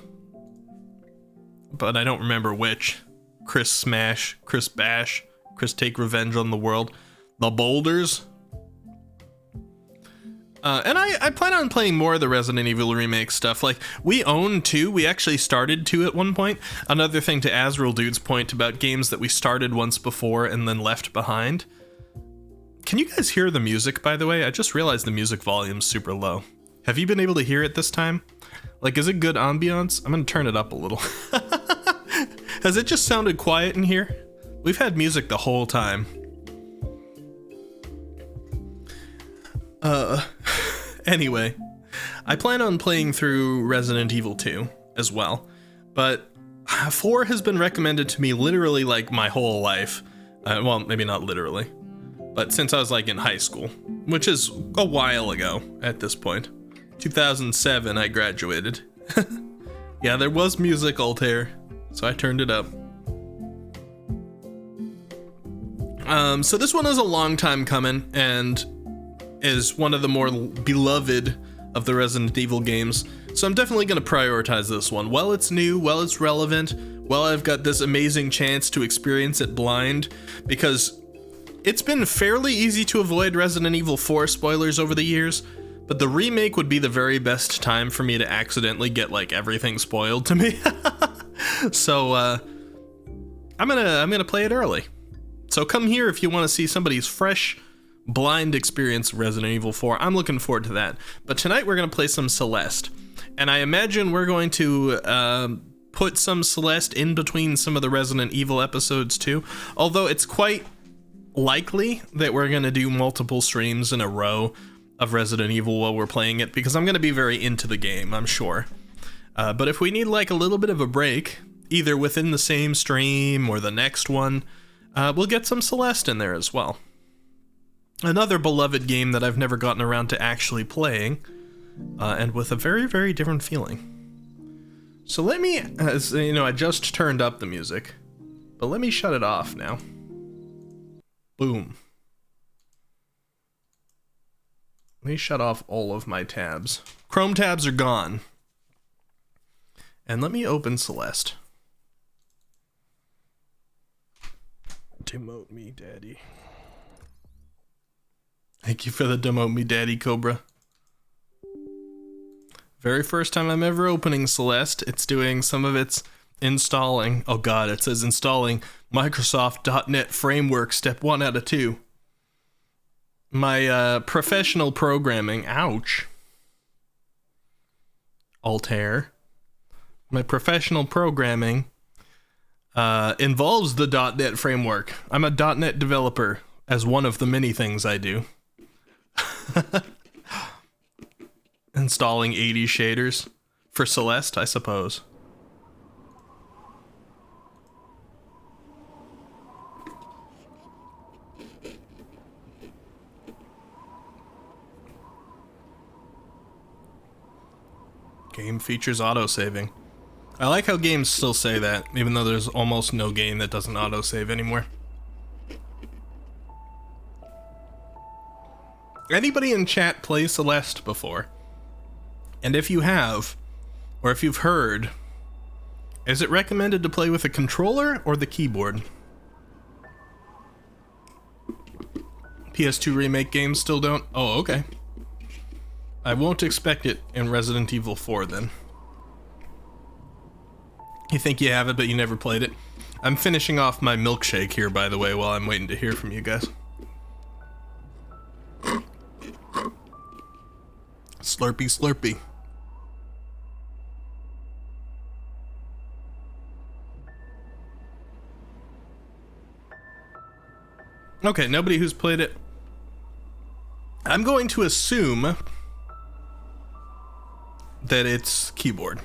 but I don't remember which. Chris Smash, Chris Bash, Chris Take Revenge on the World, The Boulders. And I plan on playing more of the Resident Evil remake stuff. Like, we own 2. We actually started 2 at one point. Another thing to Azrael Dude's point about games that we started once before and then left behind. Can you guys hear the music, by the way? I just realized the music volume's super low. Have you been able to hear it this time? Like, is it good ambiance? I'm gonna turn it up a little. Has it just sounded quiet in here? We've had music the whole time. Anyway, I plan on playing through Resident Evil 2 as well, but 4 has been recommended to me literally like my whole life. Well, maybe not literally, but since I was like in high school, which is a while ago at this point. 2007, I graduated. Yeah, there was music, Altair, so I turned it up. So this one is a long time coming, and is one of the more beloved of the Resident Evil games, so I'm definitely going to prioritize this one. While it's new, while it's relevant, while I've got this amazing chance to experience it blind, because it's been fairly easy to avoid Resident Evil 4 spoilers over the years, but the remake would be the very best time for me to accidentally get like everything spoiled to me. So I'm gonna play it early. So come here if you want to see somebody's fresh blind experience of Resident Evil 4. I'm looking forward to that. But tonight we're going to play some Celeste. And I imagine we're going to put some Celeste in between some of the Resident Evil episodes too. Although it's quite likely that we're going to do multiple streams in a row of Resident Evil while we're playing it, because I'm going to be very into the game, I'm sure. But if we need like a little bit of a break, either within the same stream or the next one, we'll get some Celeste in there as well. Another beloved game that I've never gotten around to actually playing, and with a very, very different feeling. So let me, I just turned up the music, but let me shut it off now. Boom. Let me shut off all of my tabs. Chrome tabs are gone. And let me open Celeste. Demote me, daddy. Thank you for the demote me, daddy, Cobra. Very first time I'm ever opening Celeste. It's doing some of its installing. Oh god, it says installing Microsoft.NET Framework Step 1 out of 2. My professional programming, ouch. Altair. My professional programming involves the .NET framework. I'm a .NET developer, as one of the many things I do. Installing 80 shaders for Celeste, I suppose. Game features autosaving. I like how games still say that, even though there's almost no game that doesn't autosave anymore. Anybody in chat play Celeste before? And if you have, or if you've heard, is it recommended to play with a controller or the keyboard? PS2 remake games still don't? Oh, okay. I won't expect it in Resident Evil 4 then. You think you have it, but you never played it? I'm finishing off my milkshake here, by the way, while I'm waiting to hear from you guys. Slurpy, slurpy. Okay, nobody who's played it. I'm going to assume that it's keyboard,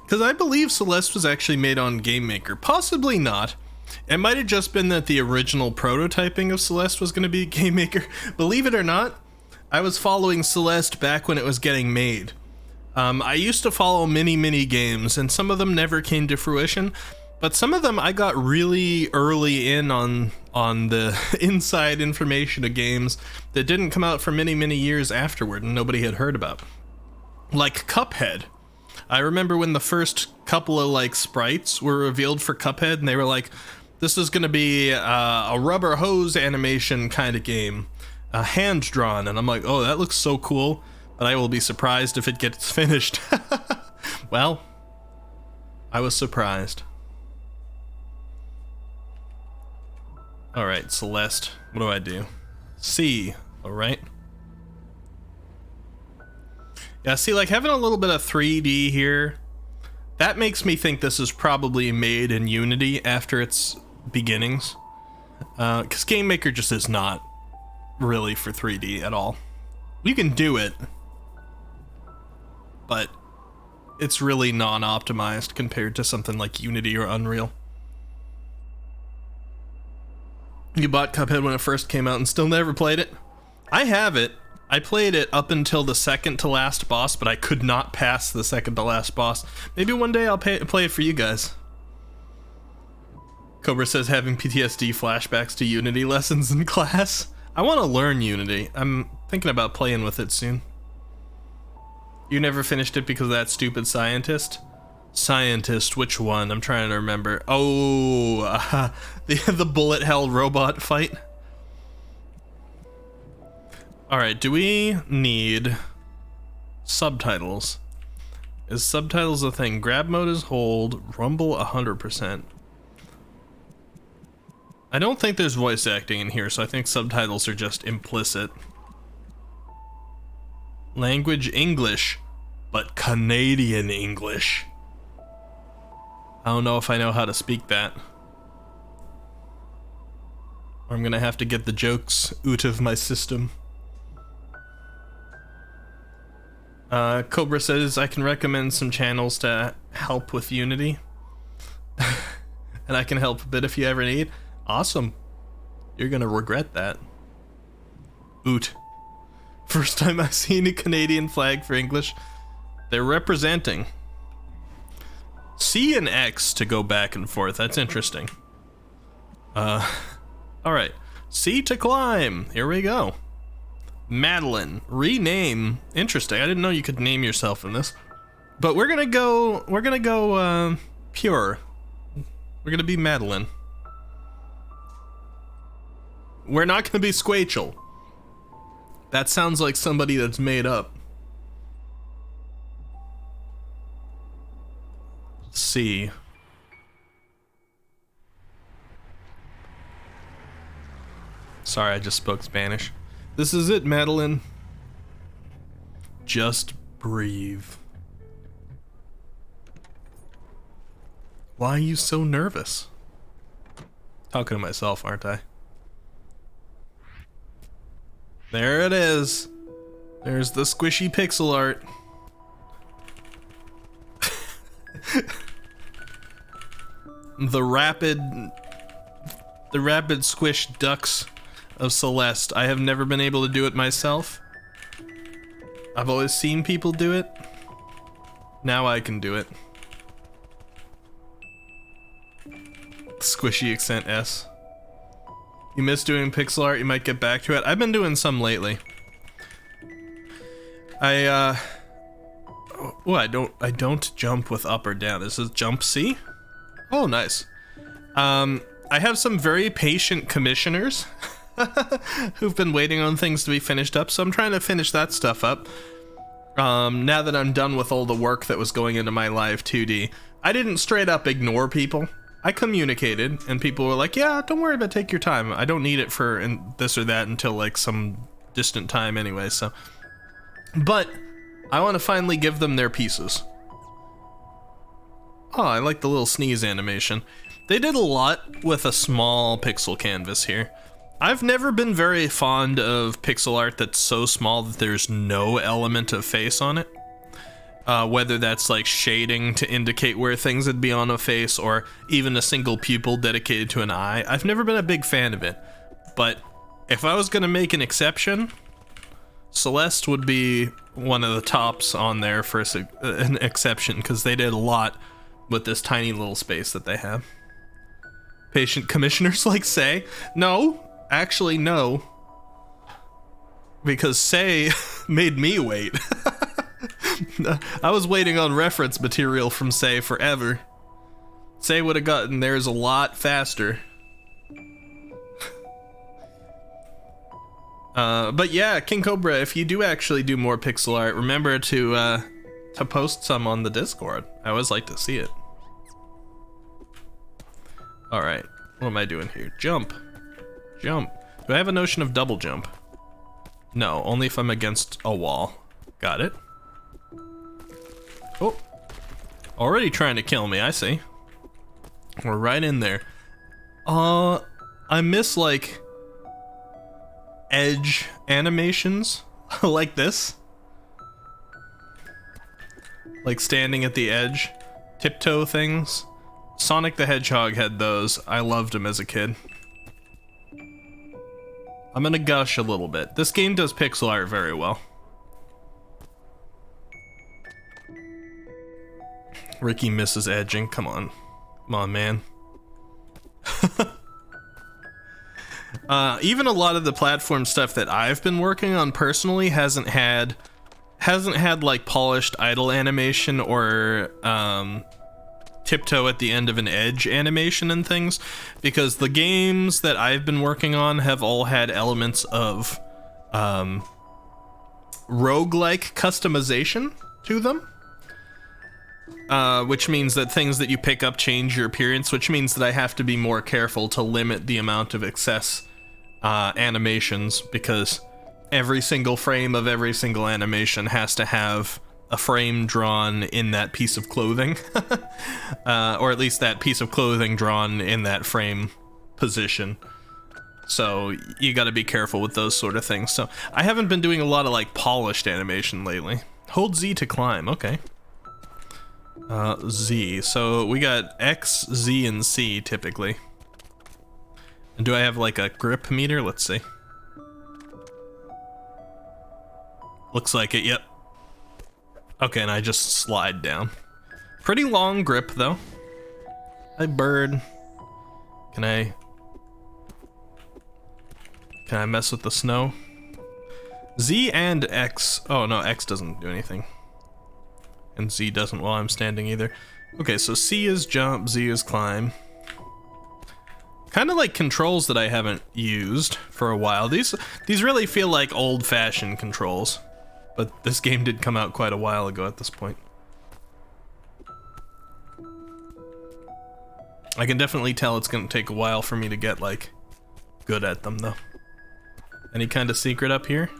because I believe Celeste was actually made on Game Maker. Possibly not. It might have just been that the original prototyping of Celeste was going to be Game Maker. Believe it or not, I was following Celeste back when it was getting made. I used to follow many games, and some of them never came to fruition. But some of them I got really early in on the inside information of games that didn't come out for many, many years afterward and nobody had heard about. Like Cuphead. I remember when the first couple of like sprites were revealed for Cuphead and they were like, this is gonna be a rubber hose animation kind of game, hand drawn, and I'm like, oh, that looks so cool, but I will be surprised if it gets finished. Well, I was surprised. Alright, Celeste, what do I do? C, alright. Yeah, see, like having a little bit of 3D here, that makes me think this is probably made in Unity after its beginnings. Because Game Maker just is not really for 3D at all. You can do it, but it's really non-optimized compared to something like Unity or Unreal. You bought Cuphead when it first came out and still never played it? I have it. I played it up until the second to last boss, but I could not pass the second to last boss. Maybe one day I'll play it for you guys. Cobra says having PTSD flashbacks to Unity lessons in class. I want to learn Unity. I'm thinking about playing with it soon. You never finished it because of that stupid scientist? Scientist, which one? I'm trying to remember. Oh, the bullet hell robot fight. Alright, do we need subtitles? Is subtitles a thing? Grab mode is hold, rumble 100%. I don't think there's voice acting in here, so I think subtitles are just implicit. Language English, but Canadian English. I don't know if I know how to speak that. Or I'm gonna have to get the jokes out of my system. Cobra says I can recommend some channels to help with Unity. And I can help a bit if you ever need. Awesome. You're gonna regret that. Oot. First time I've seen a Canadian flag for English. They're representing. C and X to go back and forth. That's interesting. Alright. C to climb. Here we go. Madeline. Rename. Interesting. I didn't know you could name yourself in this. But we're gonna go pure. We're gonna be Madeline. We're not gonna be Squachel. That sounds like somebody that's made up. C. Sorry, I just spoke Spanish. This is it, Madeline. Just breathe. Why are you so nervous? Talking to myself, aren't I? There it is. There's the squishy pixel art. The rapid squish ducks of Celeste. I have never been able to do it myself. I've always seen people do it. Now I can do it. Squishy accent S. You miss doing pixel art, you might get back to it. I've been doing some lately. I don't jump with up or down. This is jump C? Oh, nice. I have some very patient commissioners who've been waiting on things to be finished up, so I'm trying to finish that stuff up. Now that I'm done with all the work that was going into my live 2D, I didn't straight up ignore people. I communicated, and people were like, yeah, don't worry about it, take your time. I don't need it for this or that until like some distant time anyway, so. But I want to finally give them their pieces. Oh, I like the little sneeze animation. They did a lot with a small pixel canvas here. I've never been very fond of pixel art that's so small that there's no element of face on it. Whether that's like shading to indicate where things would be on a face, or even a single pupil dedicated to an eye. I've never been a big fan of it. But if I was gonna make an exception, Celeste would be one of the tops on there for an exception, because they did a lot with this tiny little space that they have. Patient commissioners like Say? No, actually no. Because Say made me wait. I was waiting on reference material from Say forever. Say would have gotten theirs a lot faster. But yeah, King Cobra, if you do actually do more pixel art, remember to post some on the Discord. I always like to see it. Alright, what am I doing here? Jump. Jump. Do I have a notion of double jump? No, only if I'm against a wall. Got it. Oh. Already trying to kill me, I see. We're right in there. I miss, like, edge animations like this. Like standing at the edge, tiptoe things. Sonic the Hedgehog had those. I loved them as a kid. I'm gonna gush a little bit. This game does pixel art very well. Ricky misses edging. Come on. Come on, man. Even a lot of the platform stuff that I've been working on personally hasn't had like polished idle animation or tiptoe at the end of an edge animation and things, because the games that I've been working on have all had elements of roguelike customization to them. Which means that things that you pick up change your appearance, which means that I have to be more careful to limit the amount of excess animations, because every single frame of every single animation has to have a frame drawn in that piece of clothing. Or at least that piece of clothing drawn in that frame position. So you gotta be careful with those sort of things. So I haven't been doing a lot of like polished animation lately. Hold Z to climb, okay. Z. So we got X, Z, and C typically. And do I have like a grip meter? Let's see. Looks like it, yep. Okay, and I just slide down. Pretty long grip though. Hi, bird. Can I mess with the snow? Z and X. Oh no, X doesn't do anything. And Z doesn't while I'm standing either. Okay, so C is jump, Z is climb. Kind of like controls that I haven't used for a while. These really feel like old-fashioned controls. But this game did come out quite a while ago at this point. I can definitely tell it's gonna take a while for me to get, like, good at them, though. Any kind of secret up here?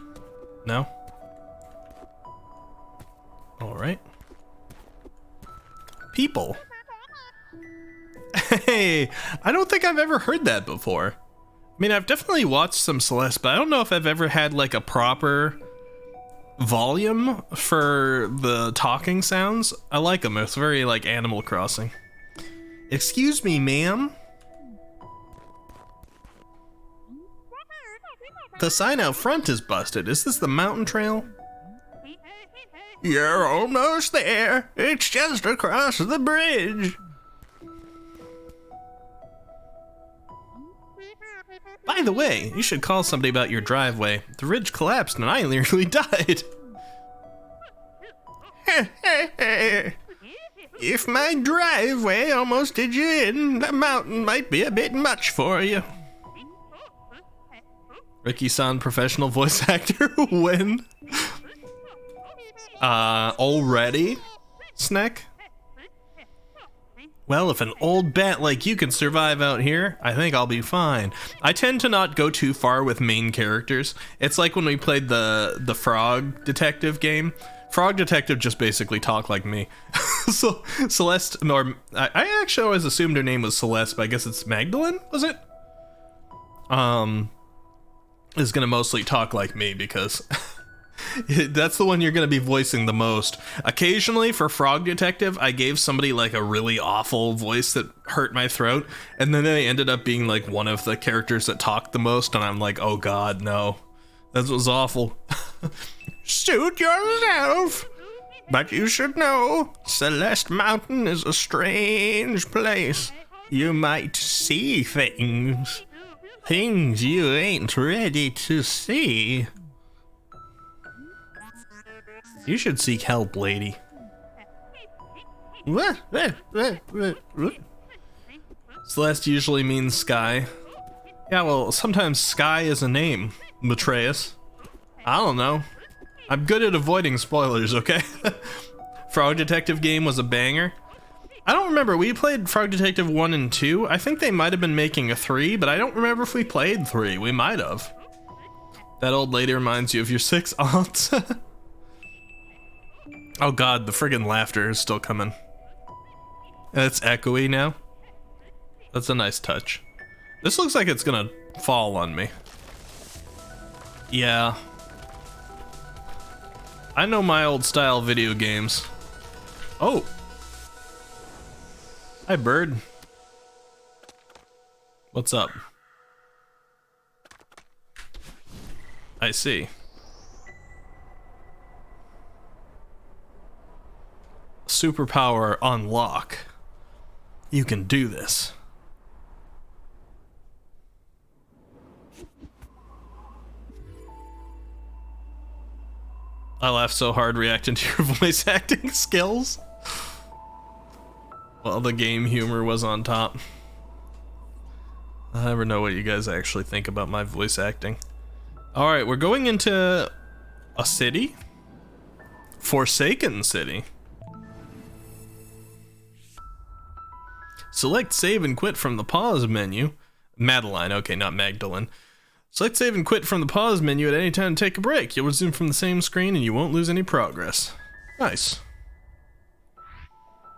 No? Alright. People. Hey, I don't think I've ever heard that before. I mean, I've definitely watched some Celeste, but I don't know if I've ever had, like, a proper volume for the talking sounds. I like them. It's very like Animal Crossing. Excuse me, ma'am. The sign out front is busted. Is this the mountain trail? You're almost there. It's just across the bridge. By the way, you should call somebody about your driveway. The ridge collapsed and I nearly died. If my driveway almost did you in, the mountain might be a bit much for you. Ricky-san, professional voice actor, when? Already? Snack? Well, if an old bat like you can survive out here, I think I'll be fine. I tend to not go too far with main characters. It's like when we played the Frog Detective game. Frog Detective just basically talked like me. So Celeste, or I actually always assumed her name was Celeste, but I guess it's Magdalene, was it? Is gonna mostly talk like me because that's the one you're gonna be voicing the most. Occasionally for Frog Detective, I gave somebody like a really awful voice that hurt my throat, and then they ended up being like one of the characters that talked the most, and I'm like, oh god, no. That was awful. Suit yourself. But you should know, Celeste Mountain is a strange place. You might see things. Things you ain't ready to see. You should seek help, lady. Celeste usually means sky. Yeah, well, sometimes sky is a name, Matreus. I don't know. I'm good at avoiding spoilers, okay? Frog Detective game was a banger. I don't remember, we played Frog Detective 1 and 2. I think they might have been making a 3, but I don't remember if we played 3. We might have. That old lady reminds you of your 6 aunts. Oh god, the friggin' laughter is still coming. And it's echoey now. That's a nice touch. This looks like it's gonna fall on me. Yeah. I know my old style video games. Oh. Hi, bird. What's up? I see. Superpower unlock. You can do this. I laughed so hard reacting to your voice acting skills. Well, the game humor was on top. I never know what you guys actually think about my voice acting. Alright, we're going into a city? Forsaken City. Select save and quit from the pause menu. Madeline, okay, not Magdalene. Select save and quit from the pause menu at any time to take a break. You'll resume from the same screen and you won't lose any progress. Nice.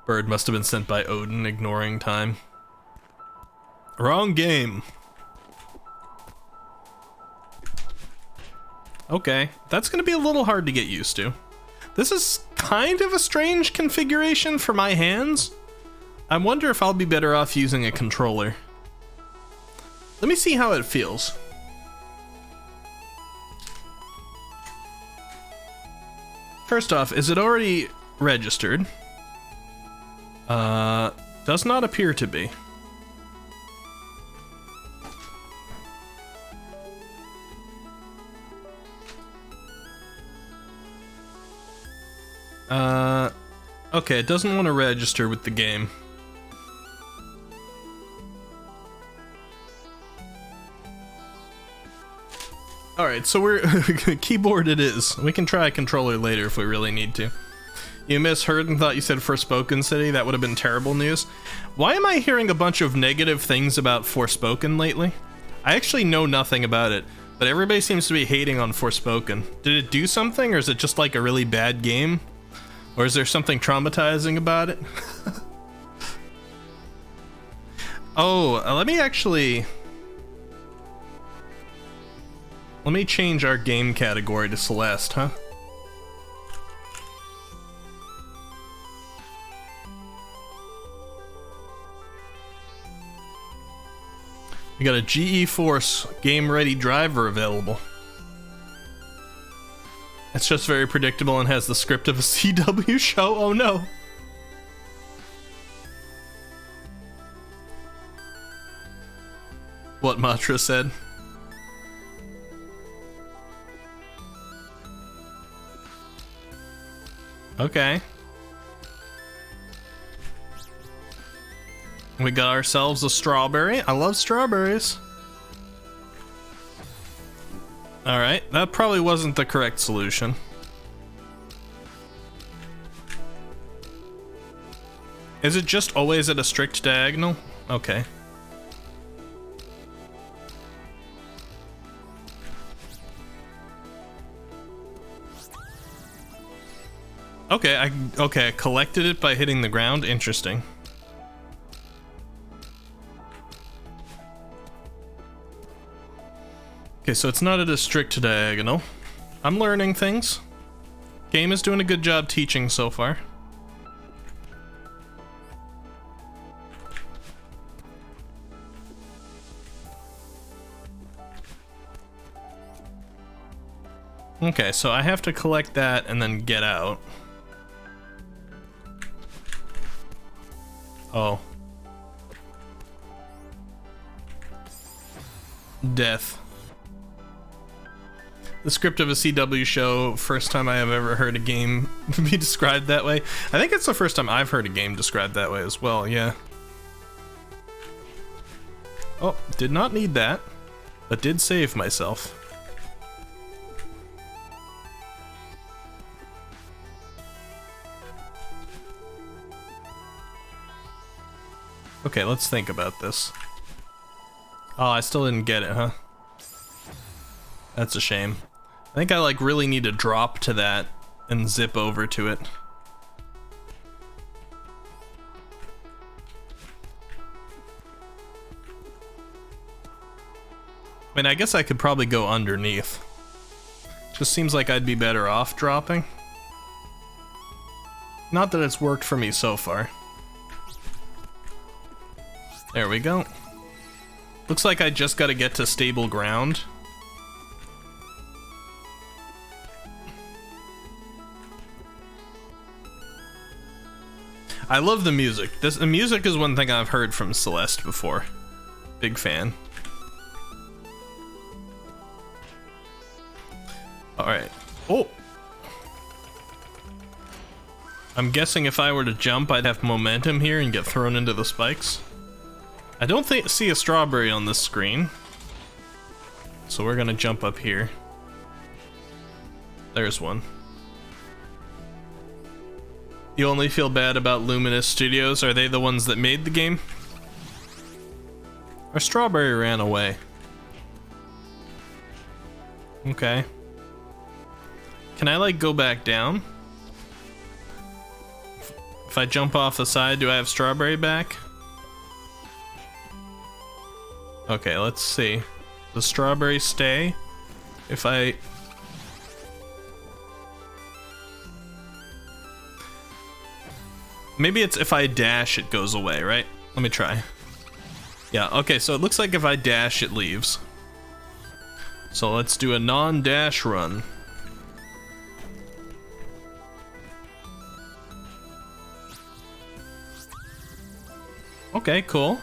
Bird must have been sent by Odin, ignoring time. Wrong game. Okay, that's gonna be a little hard to get used to. This is kind of a strange configuration for my hands. I wonder if I'll be better off using a controller. Let me see how it feels. First off, is it already registered? Does not appear to be. Okay, it doesn't want to register with the game. Alright, so we're keyboard it is. We can try a controller later if we really need to. You misheard and thought you said Forspoken City? That would have been terrible news. Why am I hearing a bunch of negative things about Forspoken lately? I actually know nothing about it, but everybody seems to be hating on Forspoken. Did it do something, or is it just like a really bad game? Or is there something traumatizing about it? Oh, let me change our game category to Celeste, huh? We got a GE Force game ready driver available. It's just very predictable and has the script of a CW show. Oh no. What Matra said. Okay. We got ourselves a strawberry. I love strawberries. Alright, that probably wasn't the correct solution. Is it just always at a strict diagonal? Okay. Okay, I collected it by hitting the ground. Interesting. Okay, so it's not at a strict diagonal. I'm learning things. Game is doing a good job teaching so far. Okay, so I have to collect that and then get out. Oh. Death. The script of a CW show, first time I have ever heard a game be described that way. I think it's the first time I've heard a game described that way as well, yeah. Oh, did not need that, but did save myself. Okay, let's think about this. Oh, I still didn't get it, huh? That's a shame. I think I like really need to drop to that and zip over to it. I mean, I guess I could probably go underneath. Just seems like I'd be better off dropping. Not that it's worked for me so far. There we go. Looks like I just gotta get to stable ground. I love the music. The music is one thing I've heard from Celeste before. Big fan. Alright. Oh! I'm guessing if I were to jump, I'd have momentum here and get thrown into the spikes. I don't see a strawberry on this screen. So we're gonna jump up here. There's one. You only feel bad about Luminous Studios? Are they the ones that made the game? Our strawberry ran away. Okay. Can I like go back down? If I jump off the side, do I have strawberry back? Okay, let's see. Does strawberry stay? If I... Maybe it's if I dash, it goes away, right? Let me try. Yeah, okay, so it looks like if I dash, it leaves. So let's do a non-dash run. Okay, cool.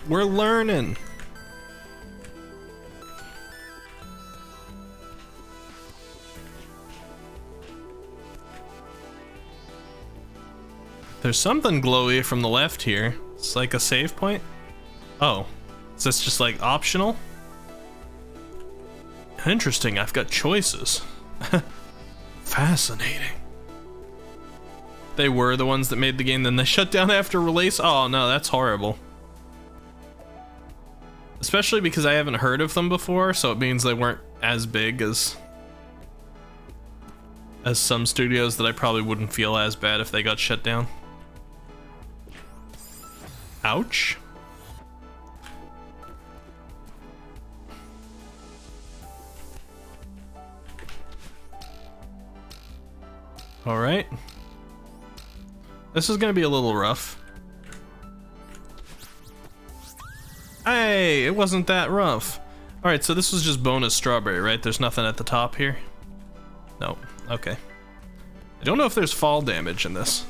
We're learning. There's something glowy from the left here. It's like a save point. Oh, is this just like optional? Interesting, I've got choices. Fascinating. They were the ones that made the game, then they shut down after release? Oh no, that's horrible. Especially because I haven't heard of them before, so it means they weren't as big as some studios that I probably wouldn't feel as bad if they got shut down. Ouch. All right. This is gonna be a little rough. Hey, it wasn't that rough. All right, so this was just bonus strawberry, right? There's nothing at the top here? No, okay. I don't know if there's fall damage in this.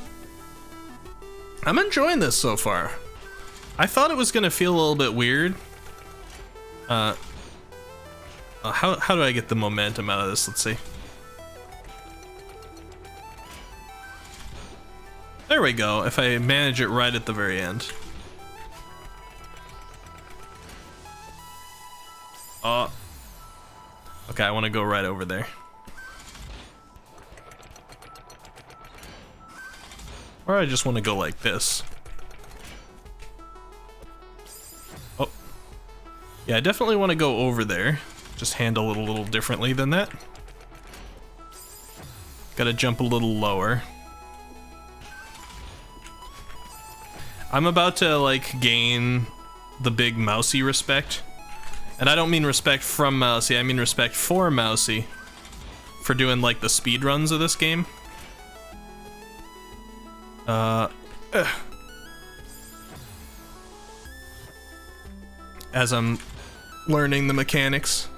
I'm enjoying this so far. I thought it was gonna feel a little bit weird. How do I get the momentum out of this? Let's see. There we go, if I manage it right at the very end. Okay, I want to go right over there. Or I just want to go like this. Oh. Yeah, I definitely want to go over there. Just handle it a little differently than that. Gotta jump a little lower. I'm about to, like, gain the big Mousy respect. And I don't mean respect from Mousy, I mean respect for Mousy. For doing, like, the speed runs of this game. As I'm learning the mechanics.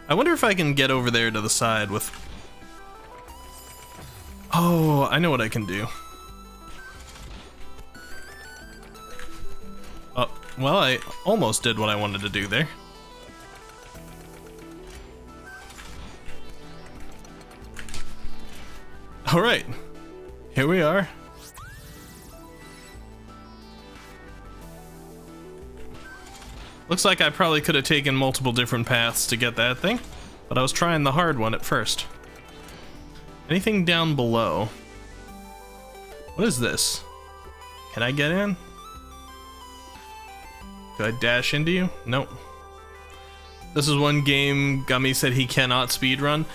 I wonder if I can get over there to the side with... Oh, I know what I can do. Oh, well, I almost did what I wanted to do there. All right, here we are. Looks like I probably could have taken multiple different paths to get that thing, but I was trying the hard one at first. Anything down below? What is this? Can I get in? Do I dash into you? Nope. This is one game Gummy said he cannot speedrun.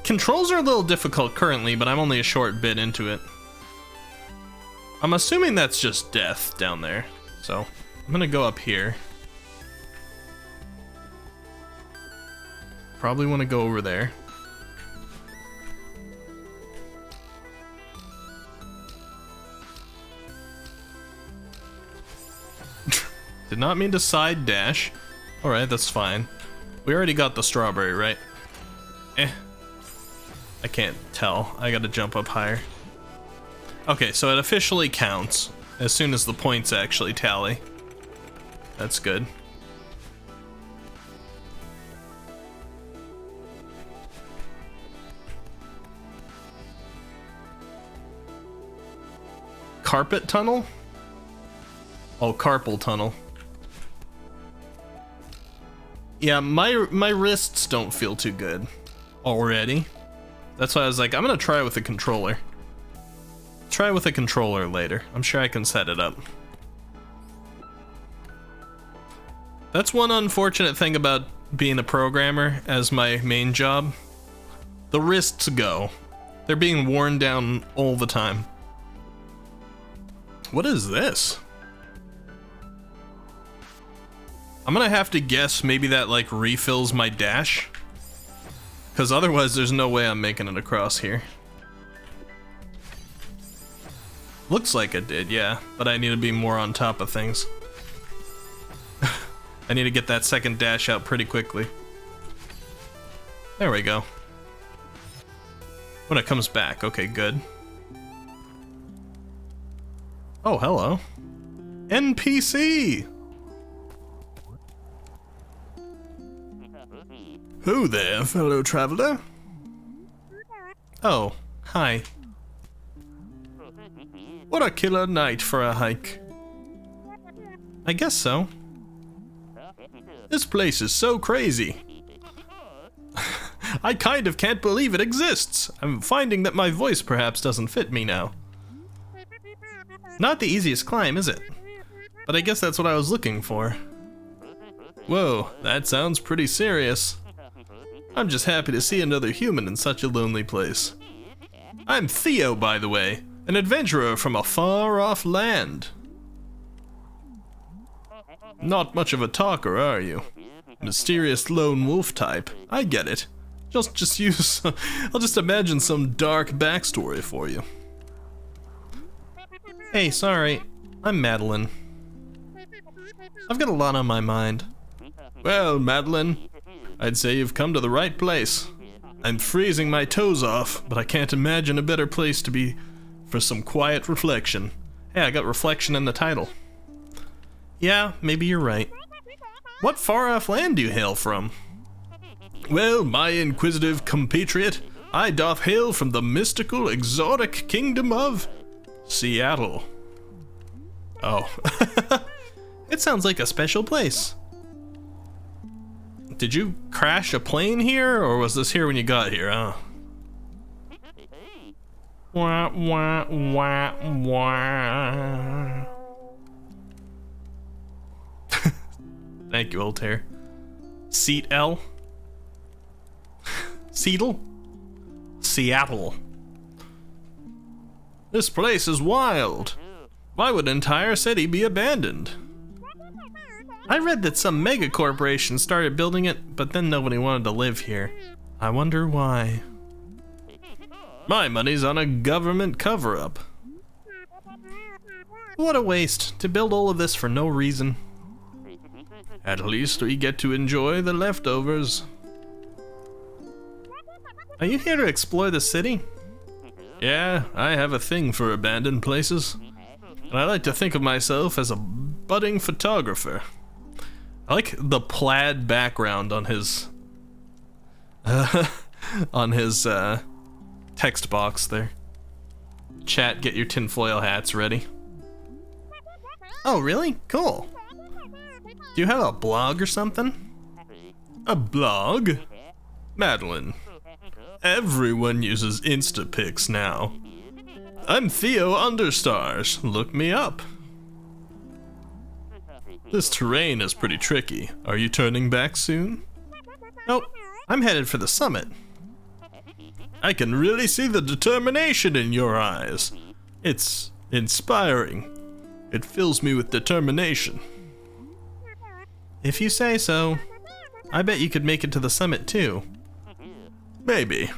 Controls are a little difficult currently, but I'm only a short bit into it. I'm assuming that's just death down there. So I'm gonna go up here. Probably want to go over there. Did not mean to side dash. Alright, that's fine. We already got the strawberry, right? I can't tell. I gotta jump up higher. Okay, so it officially counts as soon as the points actually tally. That's good. Carpet tunnel? Oh, carpal tunnel. Yeah, my wrists don't feel too good already. That's why I was like, I'm gonna try with a controller. Try with a controller later. I'm sure I can set it up. That's one unfortunate thing about being a programmer as my main job. The wrists go. They're being worn down all the time. What is this? I'm gonna have to guess maybe that like refills my dash, because otherwise there's no way I'm making it across here. Looks like it did, yeah, but I need to be more on top of things. I need to get that second dash out pretty quickly. There we go. When it comes back, okay, good. Oh, hello. NPC! Who there, fellow traveler? Oh, hi. What a killer night for a hike. I guess so. This place is so crazy. I kind of can't believe it exists. I'm finding that my voice perhaps doesn't fit me now. Not the easiest climb, is it? But I guess that's what I was looking for. Whoa, that sounds pretty serious. I'm just happy to see another human in such a lonely place. I'm Theo, by the way, an adventurer from a far-off land. Not much of a talker, are you? Mysterious lone wolf type. I get it. Just use... I'll just imagine some dark backstory for you. Hey, sorry. I'm Madeline. I've got a lot on my mind. Well, Madeline, I'd say you've come to the right place. I'm freezing my toes off, but I can't imagine a better place to be for some quiet reflection. Hey, I got reflection in the title. Yeah, maybe you're right. What far-off land do you hail from? Well, my inquisitive compatriot, I doth hail from the mystical, exotic kingdom of Seattle. Oh. It sounds like a special place. Did you crash a plane here, or was this here when you got here, huh? Wah, wah, wah, wah. Thank you, Altair. Seat L? Seattle? Seattle. This place is wild. Why would an entire city be abandoned? I read that some mega corporation started building it, but then nobody wanted to live here. I wonder why. My money's on a government cover-up. What a waste, to build all of this for no reason. At least we get to enjoy the leftovers. Are you here to explore the city? Yeah, I have a thing for abandoned places. And I like to think of myself as a budding photographer. I like the plaid background on his text box there. Chat, get your tinfoil hats ready. Oh, really? Cool. Do you have a blog or something? A blog? Madeline, everyone uses Instapics now. I'm Theo Understars. Look me up. This terrain is pretty tricky. Are you turning back soon? Nope. I'm headed for the summit. I can really see the determination in your eyes. It's inspiring. It fills me with determination. If you say so. I bet you could make it to the summit too. Maybe.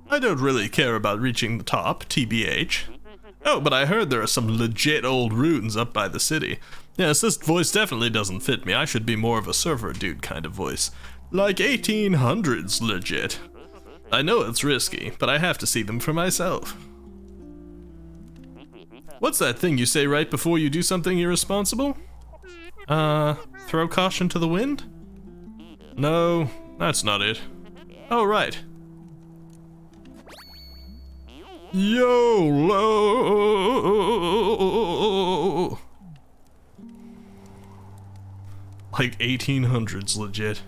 I don't really care about reaching the top, TBH. Oh, but I heard there are some legit old ruins up by the city. Yes, this voice definitely doesn't fit me. I should be more of a surfer dude kind of voice. Like 1800s legit. I know it's risky, but I have to see them for myself. What's that thing you say right before you do something irresponsible? Throw caution to the wind? No, that's not it. Oh, right. YOLO! Like 1800s legit.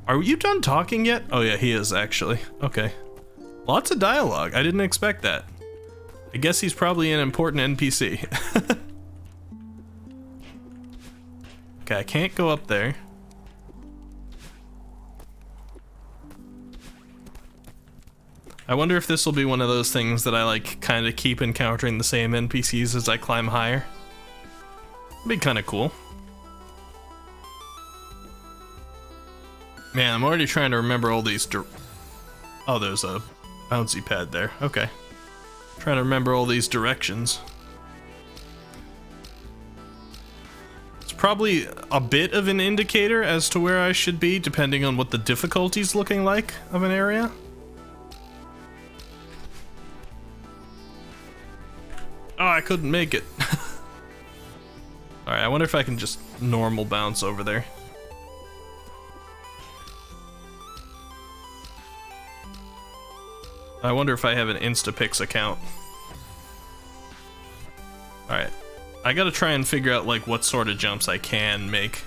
Are you done talking yet? Oh yeah, he is actually. Okay. Lots of dialogue. I didn't expect that. I guess he's probably an important NPC. Okay, I can't go up there. I wonder if this will be one of those things that I like kind of keep encountering the same NPCs as I climb higher. It'd be kind of cool. Man, I'm already trying to remember all these oh, there's a bouncy pad there. Okay. Trying to remember all these directions. It's probably a bit of an indicator as to where I should be, depending on what the difficulty's looking like of an area. Oh, I couldn't make it. Alright, I wonder if I can just normal bounce over there. I wonder if I have an Instapix account. Alright. I gotta try and figure out like what sort of jumps I can make.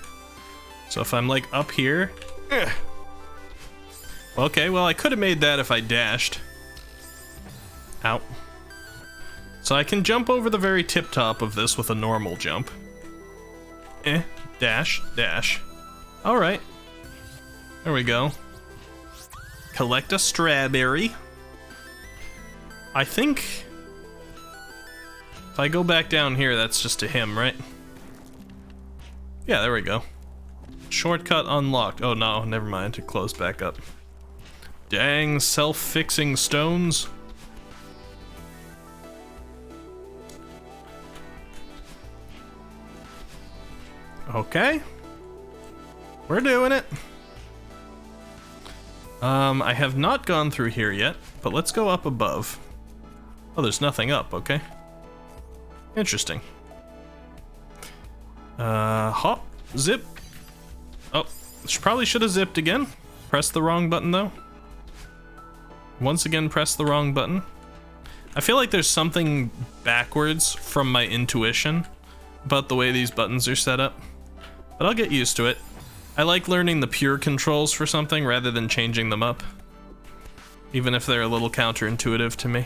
So if I'm like up here... Okay, well I could have made that if I dashed. Ow. So I can jump over the very tip top of this with a normal jump. Dash, dash. Alright. There we go. Collect a strawberry. I think... if I go back down here, that's just to him, right? Yeah, there we go. Shortcut unlocked. Oh no, never mind. It closed back up. Dang, self-fixing stones. Okay. We're doing it. I have not gone through here yet, but let's go up above. Oh, there's nothing up, okay. Interesting. Hop, zip. Oh, probably should have zipped again. Press the wrong button though. Once again, press the wrong button. I feel like there's something backwards from my intuition about the way these buttons are set up. But I'll get used to it. I like learning the pure controls for something rather than changing them up. Even if they're a little counterintuitive to me.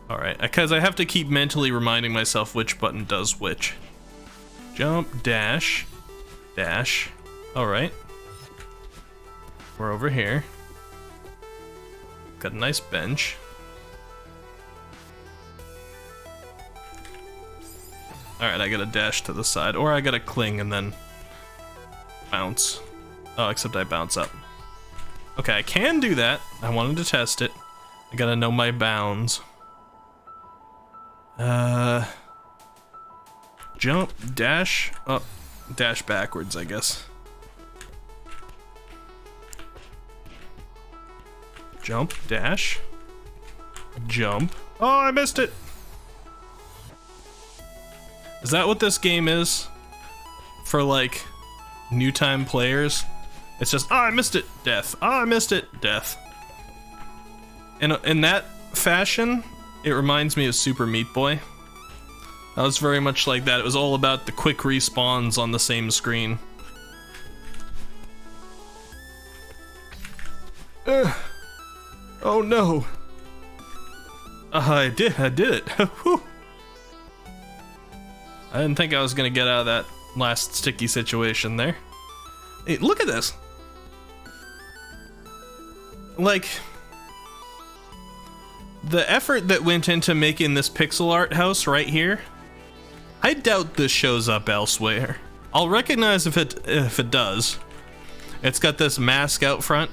Alright, because I have to keep mentally reminding myself which button does which. Jump, dash, dash. Alright. We're over here. Got a nice bench. Alright, I gotta dash to the side, or I gotta cling and then bounce. Oh, except I bounce up. Okay, I can do that. I wanted to test it. I gotta know my bounds. Jump, dash, up, dash backwards, I guess. jump, dash, jump. Oh, I missed it. Is that what this game is? For like new time players? It's just, oh, I missed it, death. Oh, I missed it, death. In that fashion, it reminds me of Super Meat Boy. That was very much like that. It was all about the quick respawns on the same screen. Oh no. I did it. Whew. I didn't think I was gonna get out of that last sticky situation there. Hey, look at this. Like, the effort that went into making this pixel art house right here, I doubt this shows up elsewhere. I'll recognize if it does. It's got this mask out front.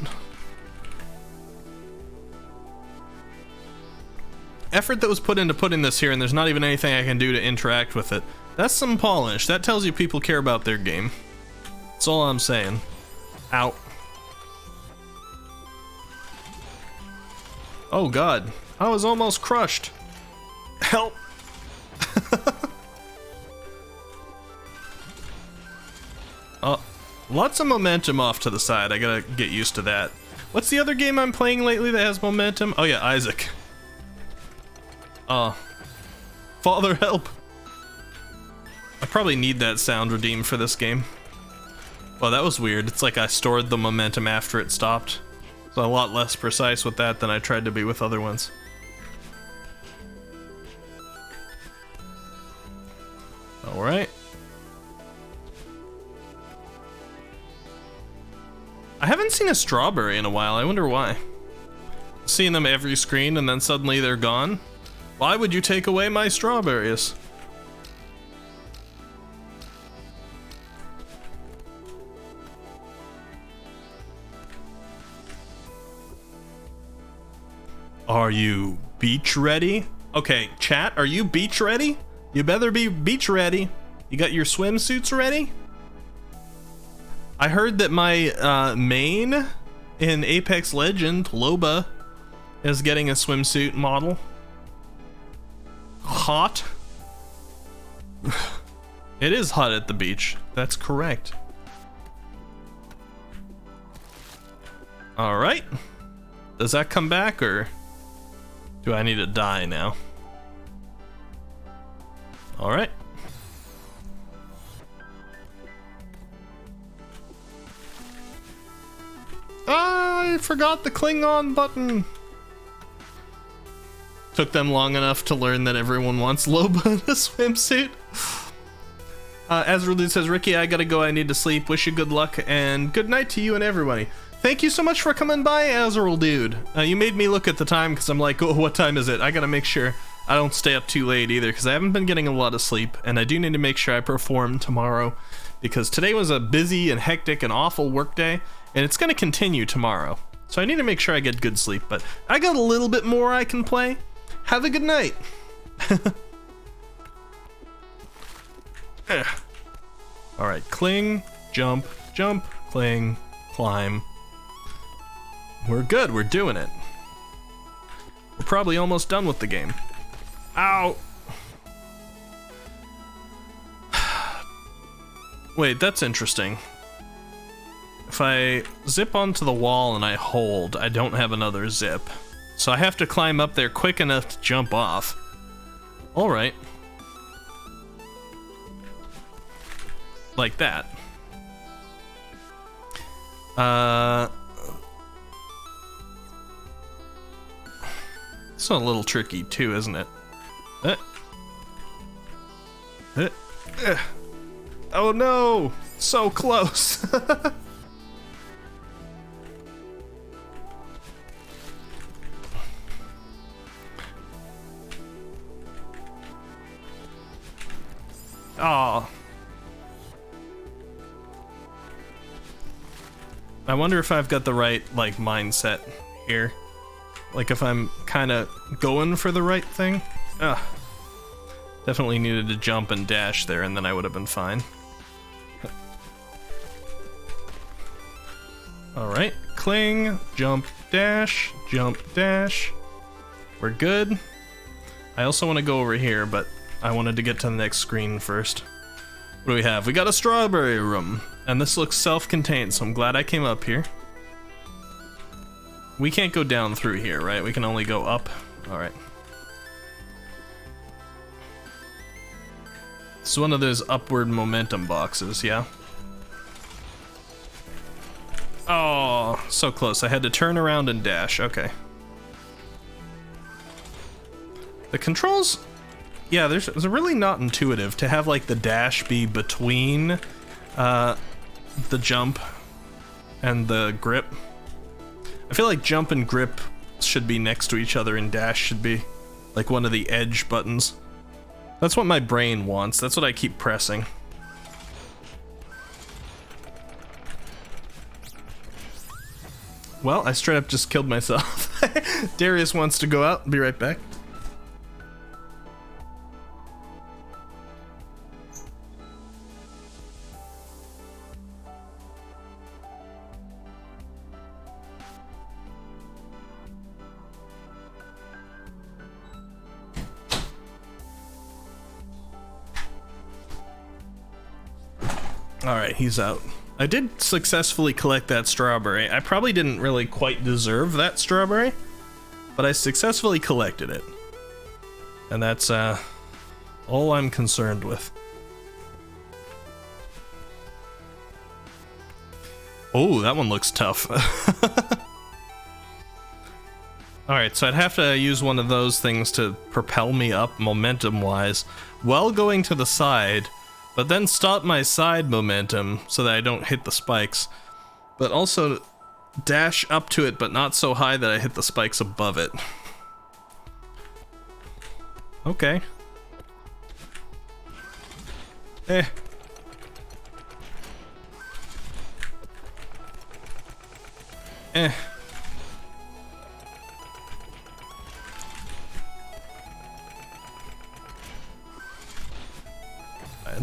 Effort that was put into putting this here, and there's not even anything I can do to interact with it. That's some polish. That tells you people care about their game. That's all I'm saying. Ow. Oh god. I was almost crushed. Help. Lots of momentum off to the side. I gotta get used to that. What's the other game I'm playing lately that has momentum? Oh yeah, Isaac. Father, help. I probably need that sound redeem for this game. Well, that was weird. It's like I stored the momentum after it stopped. So a lot less precise with that than I tried to be with other ones. Alright. I haven't seen a strawberry in a while. I wonder why. Seeing them every screen and then suddenly they're gone. Why would you take away my strawberries? Are you beach ready? Okay, chat, are you beach ready? You better be beach ready. You got your swimsuits ready? I heard that my main in Apex Legend, Loba, is getting a swimsuit model. Hot? It is hot at the beach. That's correct. Alright. Does that come back, or do I need to die now? Alright. I forgot the Klingon button. Took them long enough to learn that everyone wants Loba in a swimsuit. Azrael says, Ricky, I gotta go, I need to sleep. Wish you good luck, and good night to you and everybody. Thank you so much for coming by, Azrael dude. You made me look at the time, because I'm like, oh, what time is it? I gotta make sure I don't stay up too late either, because I haven't been getting a lot of sleep, and I do need to make sure I perform tomorrow, because today was a busy and hectic and awful work day, and it's gonna continue tomorrow. So I need to make sure I get good sleep, but I got a little bit more I can play. Have a good night. Alright, cling, jump, jump, cling, climb. We're good, we're doing it. We're probably almost done with the game. Ow! Wait, that's interesting. If I zip onto the wall and I hold, I don't have another zip. So I have to climb up there quick enough to jump off. Alright. Like that. It's a little tricky too, isn't it? Oh no! So close! Oh. I wonder if I've got the right, like, mindset here. Like, if I'm kind of going for the right thing. Ugh. Definitely needed to jump and dash there, and then I would have been fine. Alright, cling, jump, dash, jump, dash. We're good. I also want to go over here, but I wanted to get to the next screen first. What do we have? We got a strawberry room, and this looks self-contained, so I'm glad I came up here. We can't go down through here, right? We can only go up. All right. It's one of those upward momentum boxes, yeah? Oh, so close. I had to turn around and dash. Okay. The controls, yeah, there's really not intuitive to have like the dash be between the jump and the grip. I feel like jump and grip should be next to each other and dash should be like one of the edge buttons. That's what my brain wants. That's what I keep pressing. Well, I straight up just killed myself. Darius wants to go out. Be right back. Alright, he's out. I did successfully collect that strawberry. I probably didn't really quite deserve that strawberry, but I successfully collected it. And that's all I'm concerned with. Oh, that one looks tough. Alright, so I'd have to use one of those things to propel me up momentum-wise while going to the side, but then stop my side momentum so that I don't hit the spikes, but also dash up to it but not so high that I hit the spikes above it. Okay. Eh. Eh.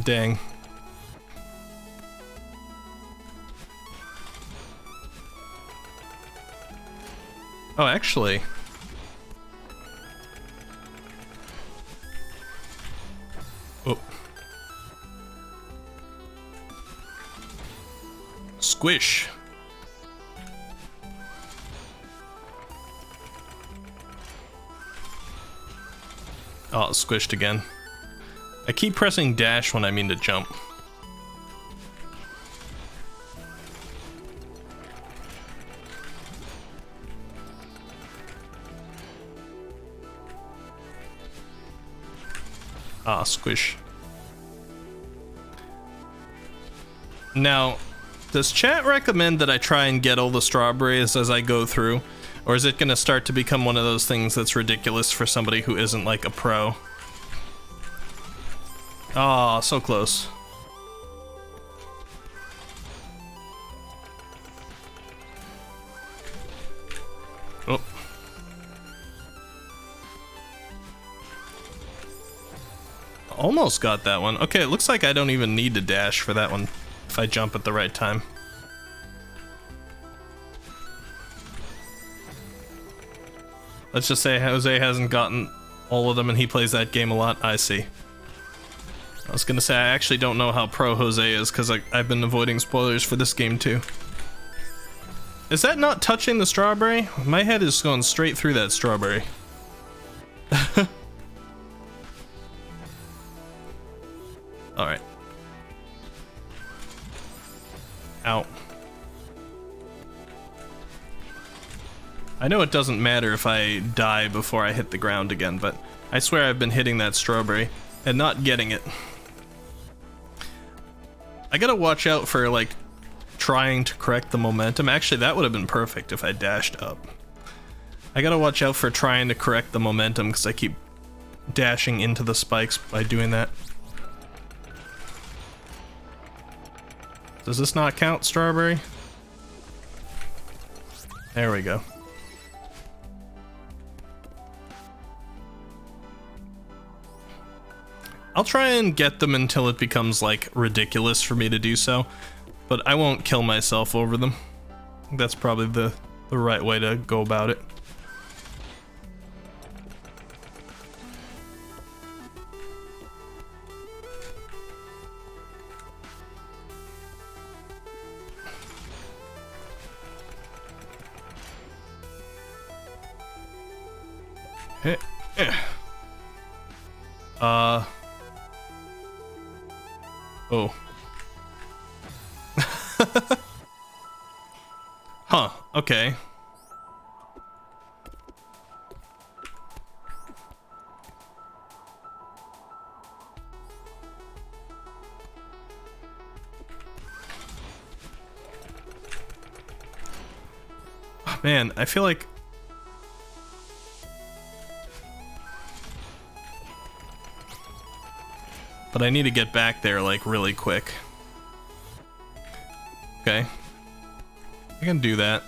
Dang. Oh, actually. Oh. Squish. Oh, it squished again. I keep pressing dash when I mean to jump. Ah, squish. Now, does chat recommend that I try and get all the strawberries as I go through? Or is it gonna start to become one of those things that's ridiculous for somebody who isn't like a pro? Ah, so close. Oh. Almost got that one. Okay, it looks like I don't even need to dash for that one if I jump at the right time. Let's just say Jose hasn't gotten all of them and he plays that game a lot. I see. I was gonna say I actually don't know how pro Jose is because I've been avoiding spoilers for this game too. Is that not touching the strawberry? My head is going straight through that strawberry. Alright. Ow. I know it doesn't matter if I die before I hit the ground again, but I swear I've been hitting that strawberry and not getting it. I gotta watch out for, like, trying to correct the momentum. Actually, that would have been perfect if I dashed up. I gotta watch out for trying to correct the momentum because I keep dashing into the spikes by doing that. Does this not count, strawberry? There we go. I'll try and get them until it becomes, like, ridiculous for me to do so, but I won't kill myself over them. That's probably the right way to go about it. Oh. Huh, okay. Oh, man, I feel like... But I need to get back there, like, really quick. Okay. I can do that.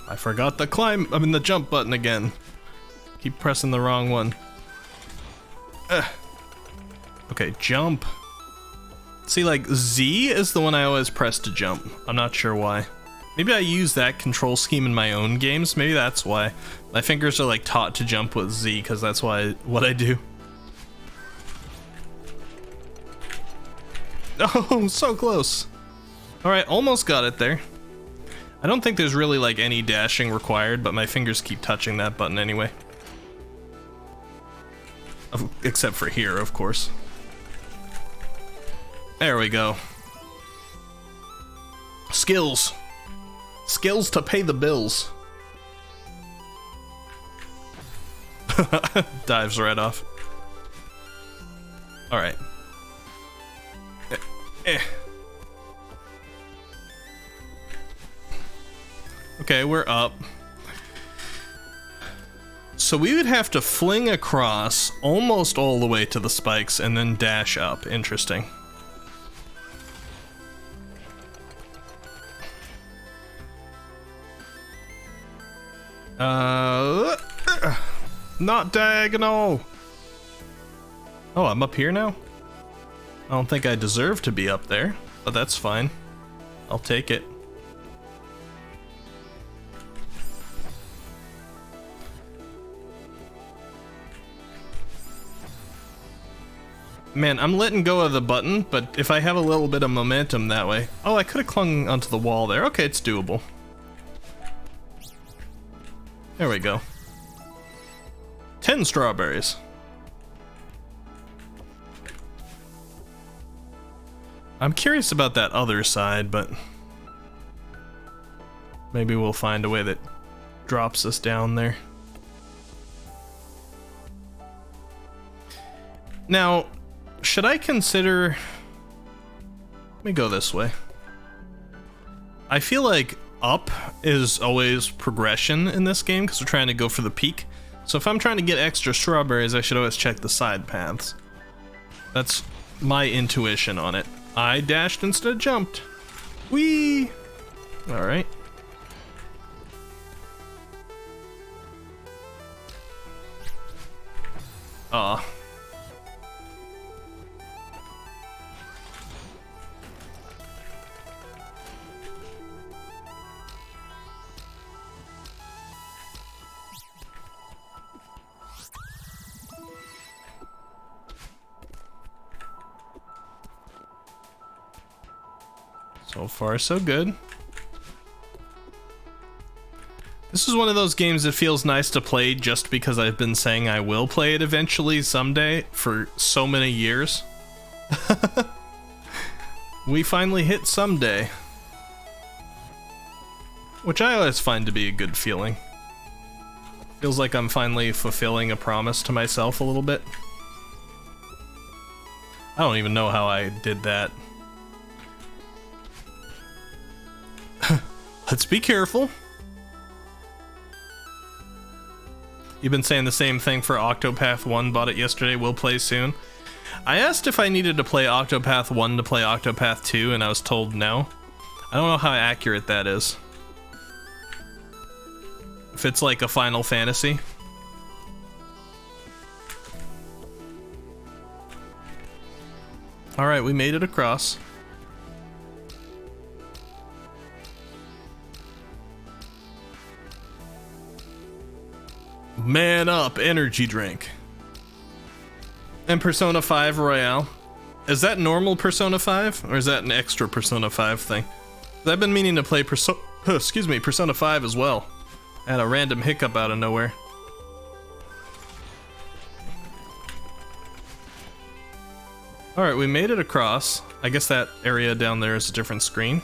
I forgot the the jump button again. Keep pressing the wrong one. Okay, jump. See, like, Z is the one I always press to jump. I'm not sure why. Maybe I use that control scheme in my own games. Maybe that's why. My fingers are, like, taught to jump with Z, because that's what I do. Oh, so close. Alright, almost got it there. I don't think there's really, like, any dashing required, but my fingers keep touching that button anyway. Except for here, of course. There we go. Skills. Skills to pay the bills. Dives right off. Alright. Okay, we're up. So we would have to fling across almost all the way to the spikes and then dash up. Interesting. Not diagonal. Oh, I'm up here now? I don't think I deserve to be up there, but that's fine. I'll take it. Man, I'm letting go of the button, but if I have a little bit of momentum that way... Oh, I could have clung onto the wall there. Okay, it's doable. There we go. 10 strawberries. I'm curious about that other side, but... maybe we'll find a way that drops us down there. Now, should I consider... let me go this way. I feel like up is always progression in this game because we're trying to go for the peak. So if I'm trying to get extra strawberries, I should always check the side paths. That's my intuition on it. I dashed instead of jumped. Whee! Alright. Aw. So far, so good. This is one of those games that feels nice to play just because I've been saying I will play it eventually someday for so many years. We finally hit someday. Which I always find to be a good feeling. Feels like I'm finally fulfilling a promise to myself a little bit. I don't even know how I did that. Let's be careful. You've been saying the same thing for Octopath 1, bought it yesterday, will play soon. I asked if I needed to play Octopath 1 to play Octopath 2, and I was told no. I don't know how accurate that is. if it's like a Final Fantasy. All right, we made it across. Man up, energy drink. And Persona 5 Royale. Is that normal Persona 5? Or is that an extra Persona 5 thing? I've been meaning to play Persona 5 as well. I had a random hiccup out of nowhere. Alright, we made it across. I guess that area down there is a different screen.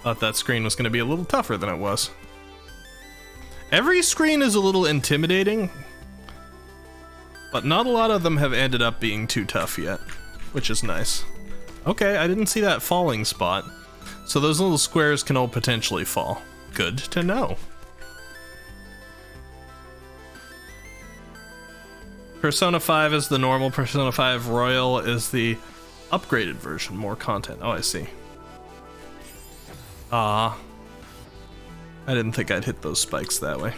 Thought that screen was going to be a little tougher than it was. Every screen is a little intimidating, but not a lot of them have ended up being too tough yet, which is nice. Okay, I didn't see that falling spot, so those little squares can all potentially fall. Good to know. Persona 5 is the normal, Persona 5 Royal is the upgraded version, more content. Oh, I see. Ah. I didn't think I'd hit those spikes that way.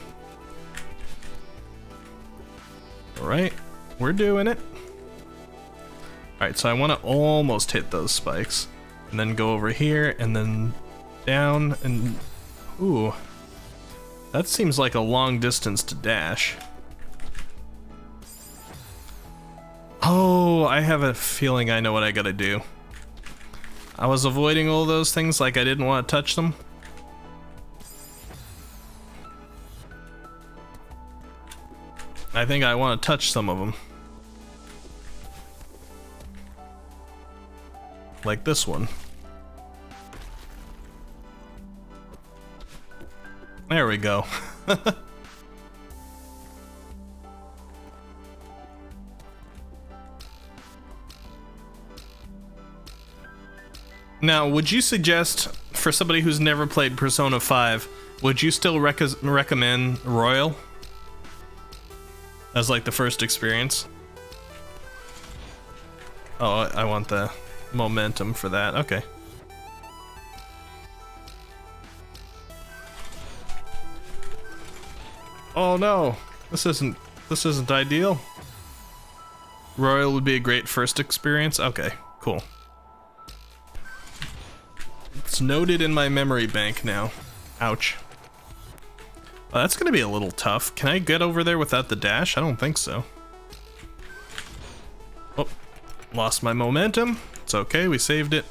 Alright, we're doing it. Alright, so I want to almost hit those spikes. And then go over here, and then down, and... Ooh. That seems like a long distance to dash. Oh, I have a feeling I know what I gotta do. I was avoiding all those things like I didn't want to touch them. I think I want to touch some of them. Like this one. There we go. Now, would you suggest, for somebody who's never played Persona 5, would you still recommend Royal? As like the first experience? Oh, I want the momentum for that. Okay. Oh no, this isn't ideal. Royal would be a great first experience. Okay, cool. It's noted in my memory bank now. Ouch. That's gonna be a little tough. Can I get over there without the dash? I don't think so. Oh, lost my momentum. It's okay, we saved it.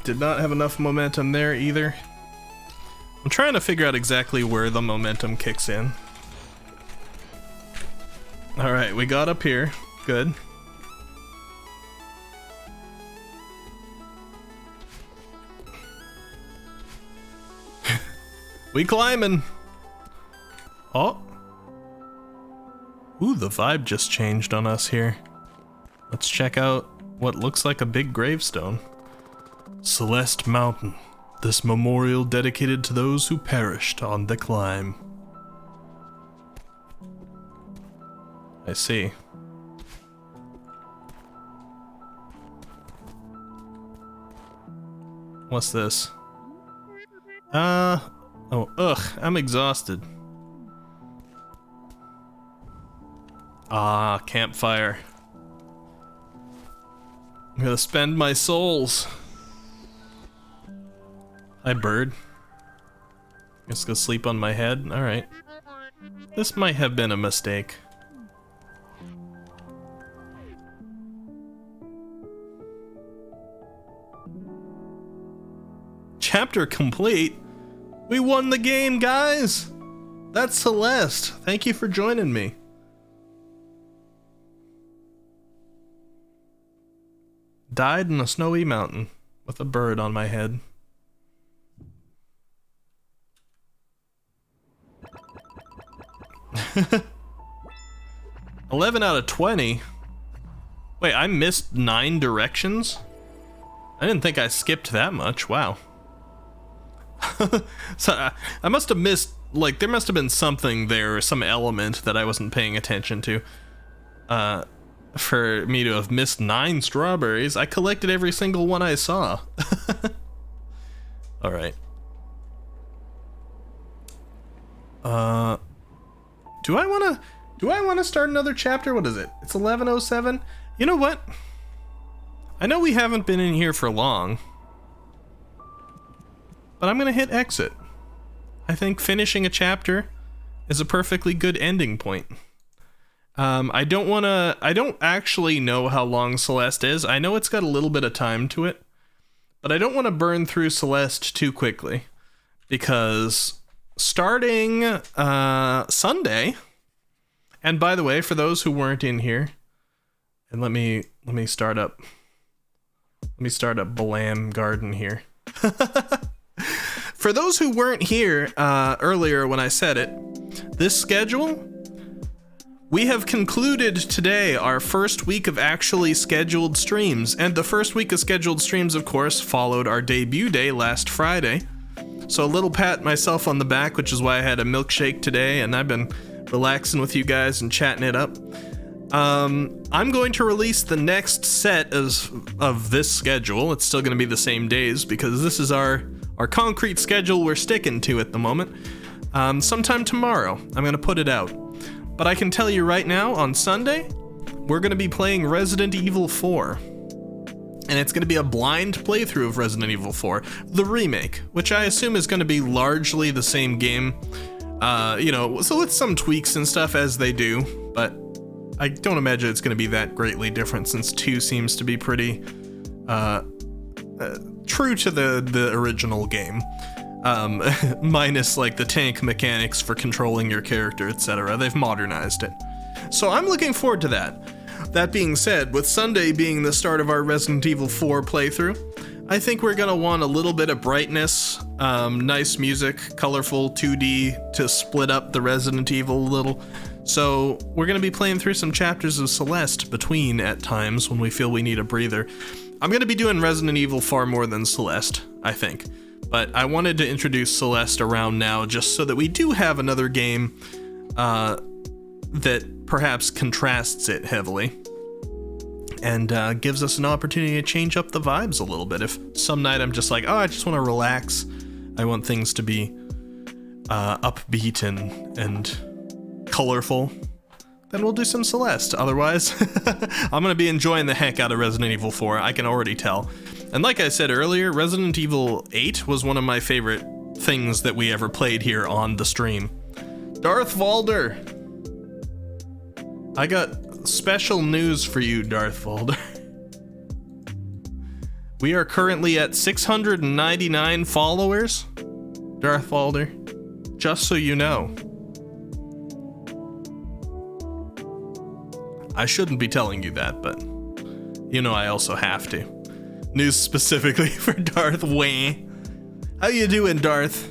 Did not have enough momentum there either. I'm trying to figure out exactly where the momentum kicks in. Alright, we got up here. Good. We climbing. Oh. Ooh, the vibe just changed on us here. Let's check out what looks like a big gravestone. Celeste Mountain. This memorial dedicated to those who perished on the climb. I see. What's this? Oh, ugh, I'm exhausted. Ah, campfire. I'm gonna spend my souls. Hi, bird. Just gonna sleep on my head? Alright. This might have been a mistake. Chapter complete? We won the game, guys! That's Celeste. Thank you for joining me. Died in a snowy mountain with a bird on my head. $11 out of 20? Wait, I missed 9 directions? I didn't think I skipped that much. Wow. So I must have missed, like, there must have been something there, some element that I wasn't paying attention to, for me to have missed 9 strawberries. I collected every single one I saw. Alright. Do I want to start another chapter? What is it? It's 11:07. You know what? I know we haven't been in here for long, but I'm gonna hit exit. I think finishing a chapter is a perfectly good ending point. I don't actually know how long Celeste is. I know it's got a little bit of time to it, but I don't want to burn through Celeste too quickly, because starting Sunday, and by the way, for those who weren't in here, and let me start up Balam Garden here. For those who weren't here earlier when I said it, this schedule, we have concluded today our first week of actually scheduled streams, and the first week of scheduled streams, of course, followed our debut day last Friday. So a little pat myself on the back, which is why I had a milkshake today, and I've been relaxing with you guys and chatting it up. I'm going to release the next set of this schedule. It's still going to be the same days, because this is our concrete schedule we're sticking to at the moment. Sometime tomorrow, I'm going to put it out. But I can tell you right now, on Sunday, we're going to be playing Resident Evil 4. And it's going to be a blind playthrough of Resident Evil 4, the remake, which I assume is going to be largely the same game. So with some tweaks and stuff as they do, but I don't imagine it's going to be that greatly different, since 2 seems to be pretty true to the original game. Minus like the tank mechanics for controlling your character, etc. They've modernized it. So I'm looking forward to that. That being said, with Sunday being the start of our Resident Evil 4 playthrough, I think we're gonna want a little bit of brightness, nice music, colorful 2D to split up the Resident Evil a little. So we're gonna be playing through some chapters of Celeste between at times when we feel we need a breather. I'm gonna be doing Resident Evil far more than Celeste, I think. But I wanted to introduce Celeste around now just so that we do have another game that perhaps contrasts it heavily and gives us an opportunity to change up the vibes a little bit. If some night I'm just like, oh, I just want to relax, I want things to be upbeat and colorful, then we'll do some Celeste. Otherwise, I'm going to be enjoying the heck out of Resident Evil 4, I can already tell. And like I said earlier, Resident Evil 8 was one of my favorite things that we ever played here on the stream. Darth Vader! I got special news for you, Darth Vader. We are currently at 699 followers, Darth Vader. Just so you know. I shouldn't be telling you that, but you know I also have to. News specifically for Darth Wayne. How you doing, Darth?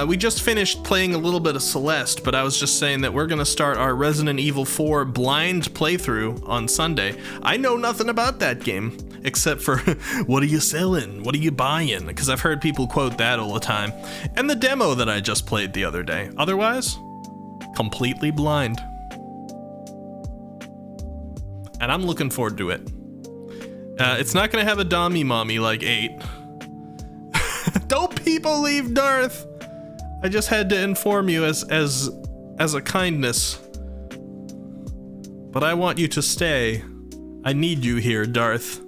We just finished playing a little bit of Celeste, but I was just saying that we're gonna start our Resident Evil 4 blind playthrough on Sunday. I know nothing about that game, except for what are you selling? What are you buying? Because I've heard people quote that all the time. And the demo that I just played the other day. Otherwise, completely blind. And I'm looking forward to it. It's not gonna have a Dommy Mommy like 8. Don't people leave, Darth! I just had to inform you as a kindness. But I want you to stay. I need you here, Darth.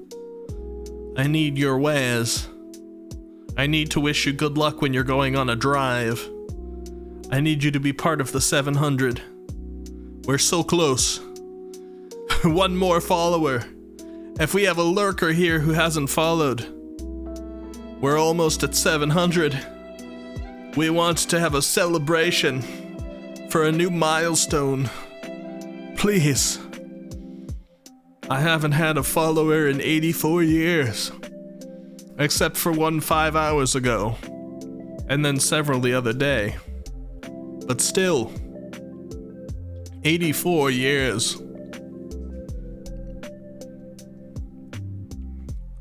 I need your wares. I need to wish you good luck when you're going on a drive. I need you to be part of the 700. We're so close. One more follower. If we have a lurker here who hasn't followed, we're almost at 700. We want to have a celebration for a new milestone. Please. I haven't had a follower in 84 years. Except for one 5 hours ago. And then several the other day. But still, 84 years.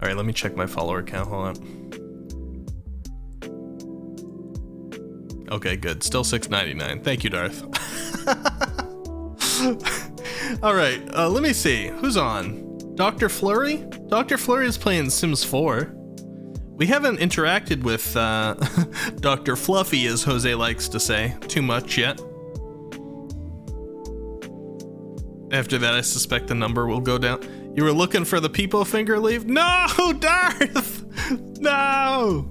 Alright, let me check my follower count. Hold on. Okay, good. Still 699. Thank you, Darth. Alright, let me see. Who's on? Dr. Flurry? Dr. Flurry is playing Sims 4. We haven't interacted with Dr. Fluffy, as Jose likes to say, too much yet. After that, I suspect the number will go down. You were looking for the Peepo finger leave? No, Darth! No!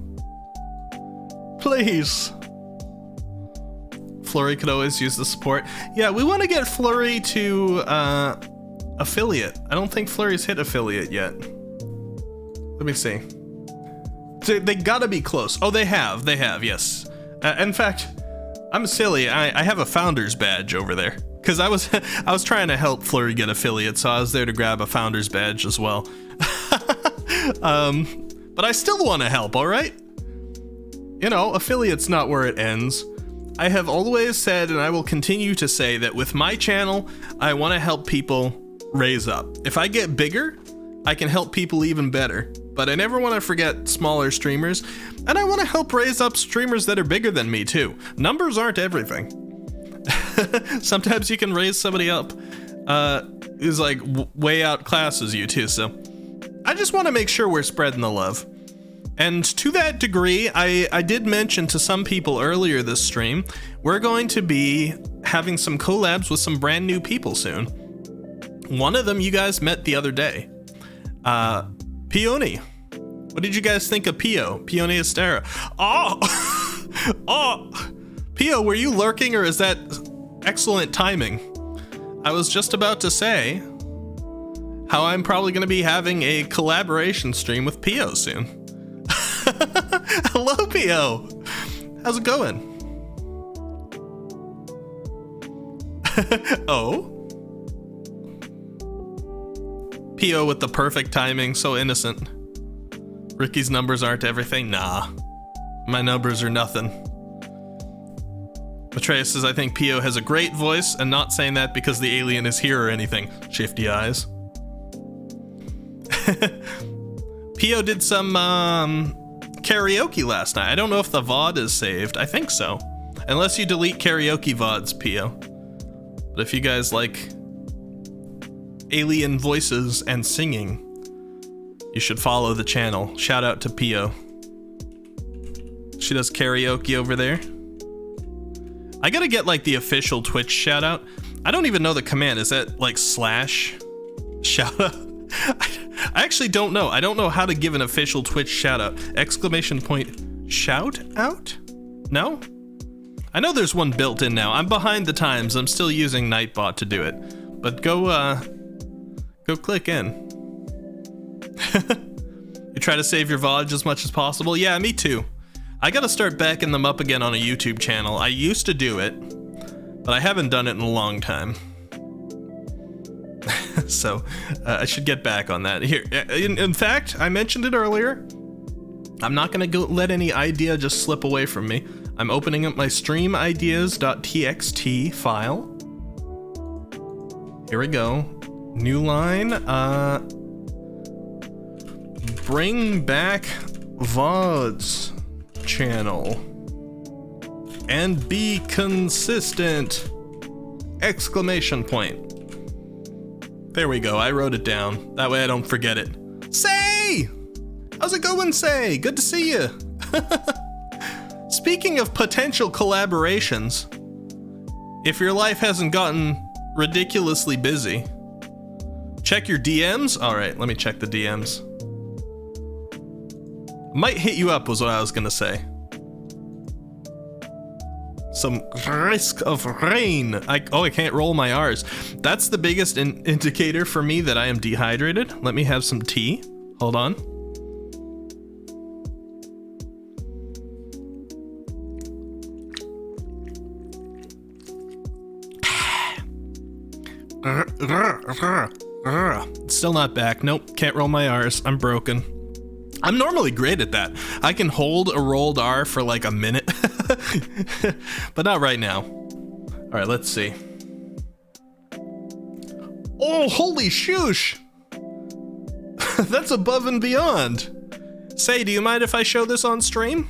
Please. Flurry could always use the support. Yeah, we want to get Flurry to affiliate. I don't think Flurry's hit affiliate yet. Let me see. They gotta be close. Oh, they have, yes. In fact, I'm silly. I have a founder's badge over there. Because I was trying to help Flurry get affiliate, so I was there to grab a founder's badge as well. But I still want to help, alright? You know, affiliate's not where it ends. I have always said, and I will continue to say, that with my channel, I want to help people raise up. If I get bigger, I can help people even better. But I never want to forget smaller streamers, and I want to help raise up streamers that are bigger than me too. Numbers aren't everything. Sometimes you can raise somebody up who's like way outclasses you too, so I just want to make sure we're spreading the love. And to that degree, I did mention to some people earlier this stream, we're going to be having some collabs with some brand new people soon. One of them you guys met the other day. Peony. What did you guys think of Pio? Peony Estera. Oh! Oh! Pio, were you lurking, or is that excellent timing? I was just about to say how I'm probably going to be having a collaboration stream with Pio soon. Hello, Pio. How's it going? Oh? Pio with the perfect timing, so innocent. Ricky's numbers aren't everything? Nah. My numbers are nothing. Atreus says, I think Pio has a great voice, and not saying that because the alien is here or anything. Shifty eyes. Pio did some karaoke last night. I don't know if the VOD is saved. I think so. Unless you delete karaoke VODs, Pio. But if you guys like alien voices and singing, you should follow the channel. Shout out to Pio. She does karaoke over there. I gotta get like the official Twitch shout out. I don't even know the command. Is that like / shout out? I actually don't know. I don't know how to give an official Twitch shout out. ! Shout out? No? I know there's one built in now. I'm behind the times. I'm still using Nightbot to do it. But go click in. You try to save your VODs as much as possible? Yeah, me too. I gotta start backing them up again on a YouTube channel. I used to do it, but I haven't done it in a long time. So, I should get back on that. Here, in fact, I mentioned it earlier. I'm not gonna let any idea just slip away from me. I'm opening up my streamideas.txt file. Here we go. New line, bring back VODs channel and be consistent! ! There we go. I wrote it down. That way I don't forget it. Say! How's it going, Say? Good to see you. Speaking of potential collaborations, if your life hasn't gotten ridiculously busy, check your DMs. All right, let me check the DMs. Might hit you up was what I was gonna say. Some risk of rain. I can't roll my R's. That's the biggest indicator for me that I am dehydrated. Let me have some tea. Hold on. Still not back. Nope, can't roll my R's. I'm broken. I'm normally great at that. I can hold a rolled R for like a minute, but not right now. All right, let's see. Oh, holy shoosh! That's above and beyond. Say, do you mind if I show this on stream?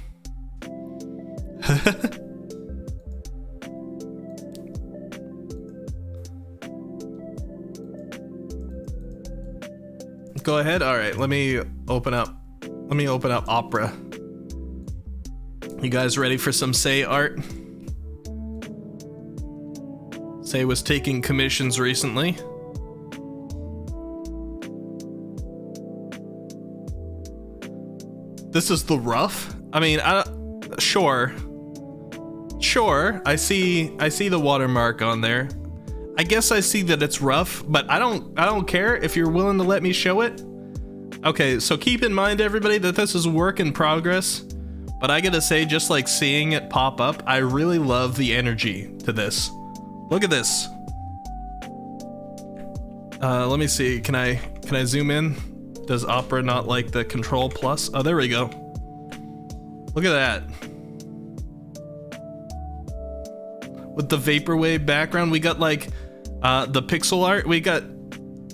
Go ahead. All right, let me open up Let me open up Opera. You guys ready for some Say art? Say was taking commissions recently. This is the rough? I mean, sure. Sure, I see the watermark on there. I guess I see that it's rough, but I don't care if you're willing to let me show it. Okay, so keep in mind, everybody, that this is a work in progress, but I gotta say, just like seeing it pop up, I really love the energy to this. Look at this. Let me see, can I zoom in? Does Opera not like the Control Plus? Oh, there we go. Look at that. With the vaporwave background, we got like the pixel art. We got,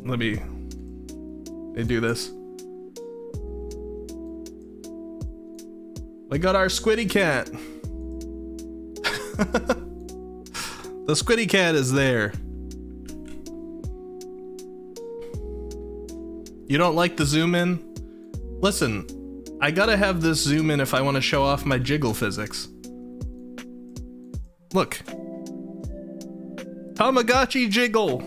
let me do this. We got our Squiddy Cat. The Squiddy Cat is there. You don't like the zoom in? Listen, I gotta have this zoom in if I want to show off my jiggle physics. Look. Tamagotchi jiggle.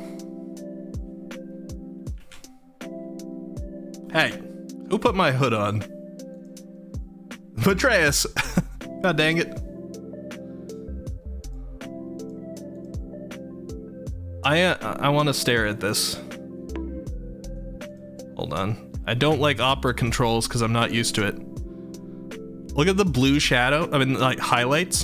Hey, who put my hood on? Matreus. God dang it. I want to stare at this. Hold on. I don't like Opera controls because I'm not used to it. Look at the blue shadow. I mean, like, highlights.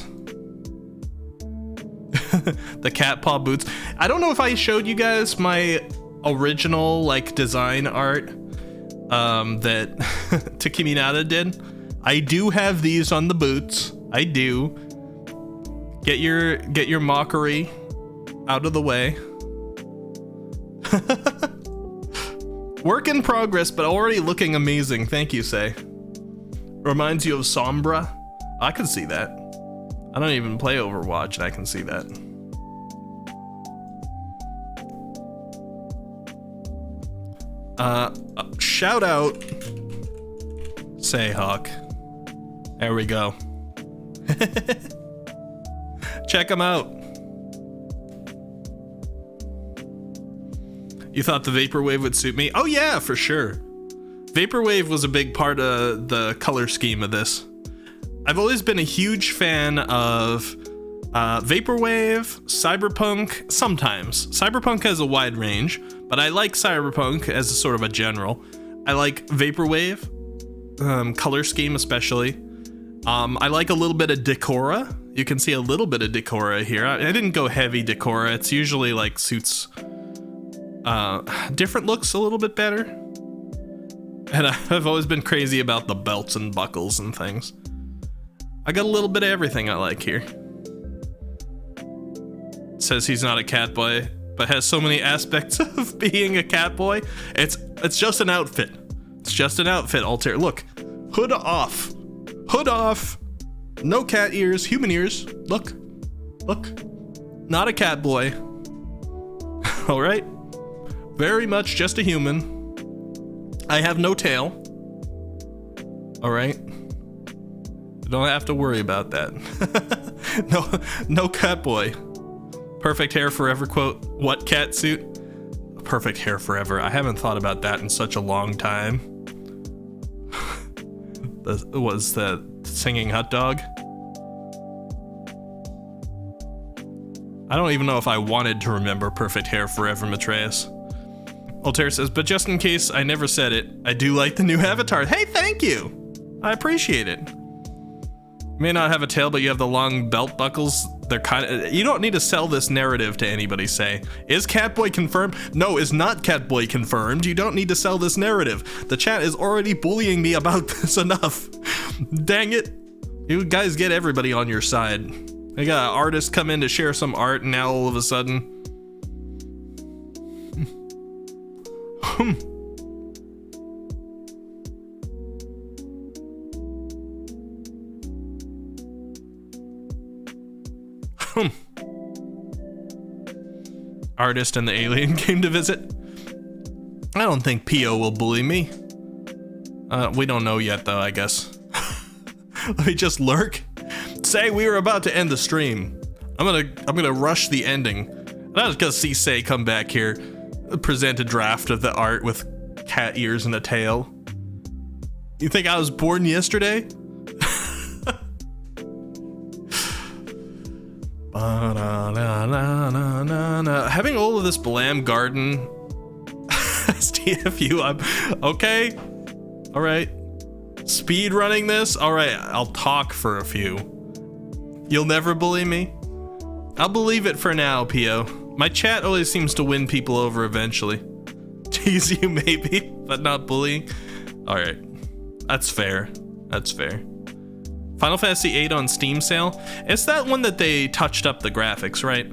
The cat paw boots. I don't know if I showed you guys my original, like, design art that Takiminata did. I do have these on the boots. I do. Get your mockery out of the way. Work in progress, but already looking amazing. Thank you, Say. Reminds you of Sombra? I can see that. I don't even play Overwatch, and I can see that. Shout out Say Hawk. There we go. Check him out. You thought the Vaporwave would suit me? Oh yeah, for sure. Vaporwave was a big part of the color scheme of this. I've always been a huge fan of Vaporwave, Cyberpunk, sometimes. Cyberpunk has a wide range, but I like Cyberpunk as a sort of a general. I like Vaporwave, color scheme especially. I like a little bit of Decora. You can see a little bit of Decora here. I didn't go heavy Decora. It's usually like suits different looks a little bit better. And I've always been crazy about the belts and buckles and things. I got a little bit of everything I like here. Says he's not a cat boy, but has so many aspects of being a cat boy. It's just an outfit. It's just an outfit, Altair. Look, hood off. Hood off. No cat ears, human ears. Look. Not a cat boy. All right. Very much just a human. I have no tail. All right. You don't have to worry about that. No cat boy. Perfect hair forever quote. What cat suit? Perfect hair forever. I haven't thought about that in such a long time. Was the singing hot dog? I don't even know if I wanted to remember perfect hair forever, Matreus. Altair says, but just in case I never said it, I do like the new avatar. Hey, thank you. I appreciate it. You may not have a tail, but you have the long belt buckles. They're kind of, you don't need to sell this narrative to anybody, Say. Is Catboy confirmed? No, is not Catboy confirmed. You don't need to sell this narrative. The chat is already bullying me about this enough. Dang it. You guys get everybody on your side. I got an artist come in to share some art, and now all of a sudden... Artist and the alien came to visit. I don't think P.O. will bully me. We don't know yet, though, I guess. Let me just lurk. Say we were about to end the stream. I'm gonna rush the ending. And I was gonna see Say come back here, present a draft of the art with cat ears and a tail. You think I was born yesterday? Having all of this Blam Garden STFU, I'm okay. All right. Speed running this. All right. I'll talk for a few. You'll never bully me. I'll believe it for now, Pio. My chat always seems to win people over eventually. Tease you maybe, but not bullying. All right. That's fair. That's fair. Final Fantasy VIII on Steam sale. It's that one that they touched up the graphics, right?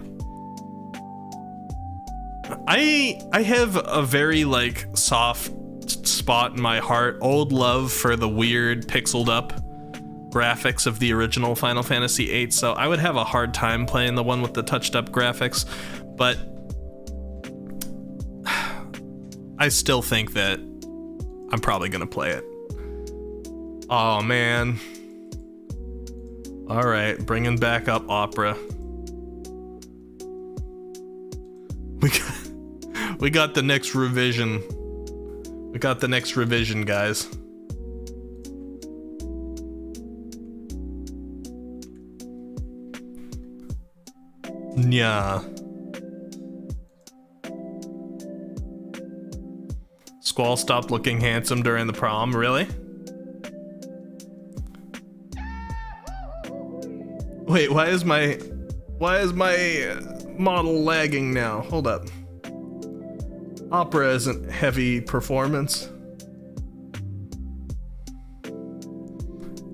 I have a very like soft spot in my heart, old love for the weird pixeled up graphics of the original Final Fantasy VIII, so I would have a hard time playing the one with the touched up graphics, but I still think that I'm probably gonna play it. Oh man. All right, bringing back up Opera. We got the next revision. We got the next revision, guys. Yeah. Squall stopped looking handsome during the prom, really? Wait, why is my model lagging now? Hold up. Opera isn't heavy performance.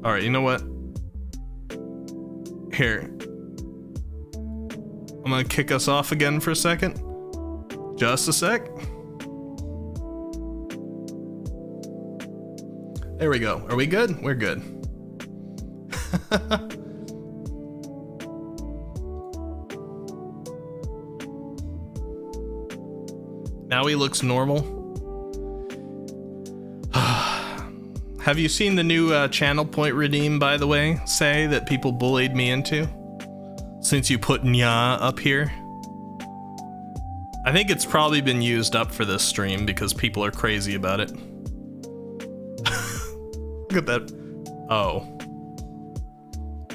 All right, you know what? Here. I'm gonna kick us off again for a second. Just a sec. There we go. Are we good? We're good. Now he looks normal. Have you seen the new channel point redeem, by the way, Say, that people bullied me into? Since you put Nya up here. I think it's probably been used up for this stream because people are crazy about it. Look at that. Oh.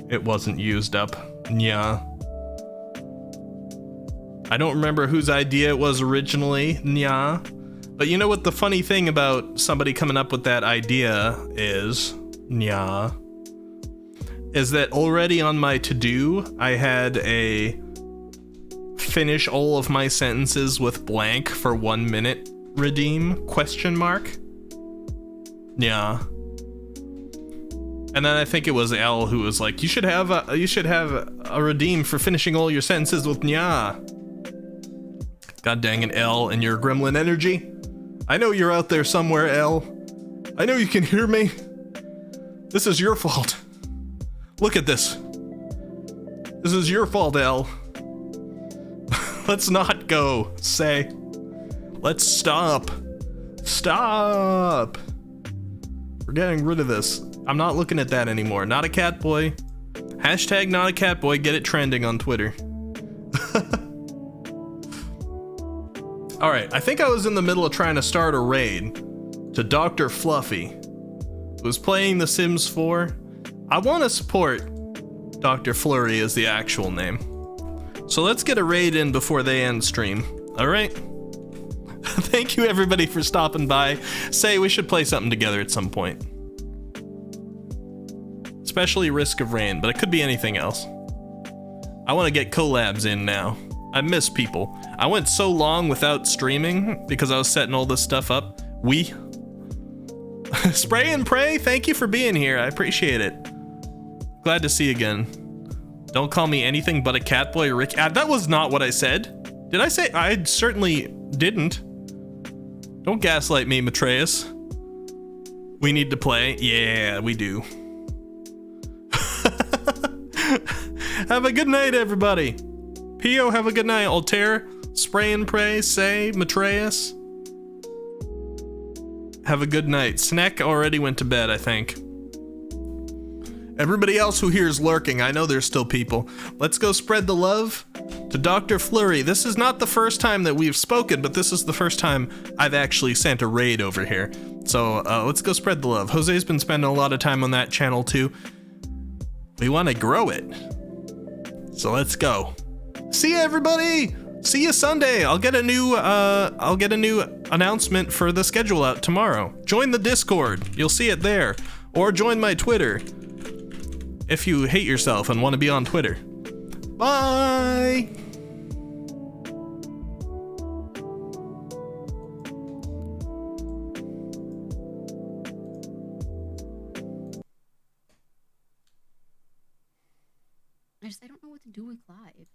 It wasn't used up. Nya. I don't remember whose idea it was originally, Nya. But you know what the funny thing about somebody coming up with that idea is, Nya, is that already on my to-do, I had a finish all of my sentences with blank for 1 minute redeem, question mark. Yeah. And then I think it was L who was like, you should have a redeem for finishing all your sentences with Nya. God dang it, L, and your gremlin energy. I know you're out there somewhere, L. I know you can hear me. This is your fault. Look at this. This is your fault, L. Let's not go, Say. Let's stop. Stop. We're getting rid of this. I'm not looking at that anymore. Not a cat boy. Hashtag not a cat boy. Get it trending on Twitter. Alright, I think I was in the middle of trying to start a raid to Dr. Fluffy, who's playing The Sims 4. I want to support Dr. Flurry as the actual name. So let's get a raid in before they end stream. Alright? Thank you everybody for stopping by. Say we should play something together at some point. Especially Risk of Rain, but it could be anything else. I want to get collabs in now. I miss people. I went so long without streaming because I was setting all this stuff up. Spray and pray, thank you for being here. I appreciate it. Glad to see you again. Don't call me anything but a catboy, Rick. That was not what I said. Did I say? I certainly didn't. Don't gaslight me, Matreus. We need to play. Yeah, we do. Have a good night, everybody. Pio, have a good night. Altair, Spray and Pray, Say, Matreus. Have a good night. Snack already went to bed, I think. Everybody else who here is lurking, I know there's still people. Let's go spread the love to Dr. Flurry. This is not the first time that we've spoken, but this is the first time I've actually sent a raid over here. So let's go spread the love. Jose's been spending a lot of time on that channel too. We want to grow it. So let's go. See ya, everybody! See you Sunday. I'll get a new announcement for the schedule out tomorrow. Join the Discord. You'll see it there. Or join my Twitter if you hate yourself and want to be on Twitter. Bye. I don't know what to do with Clive.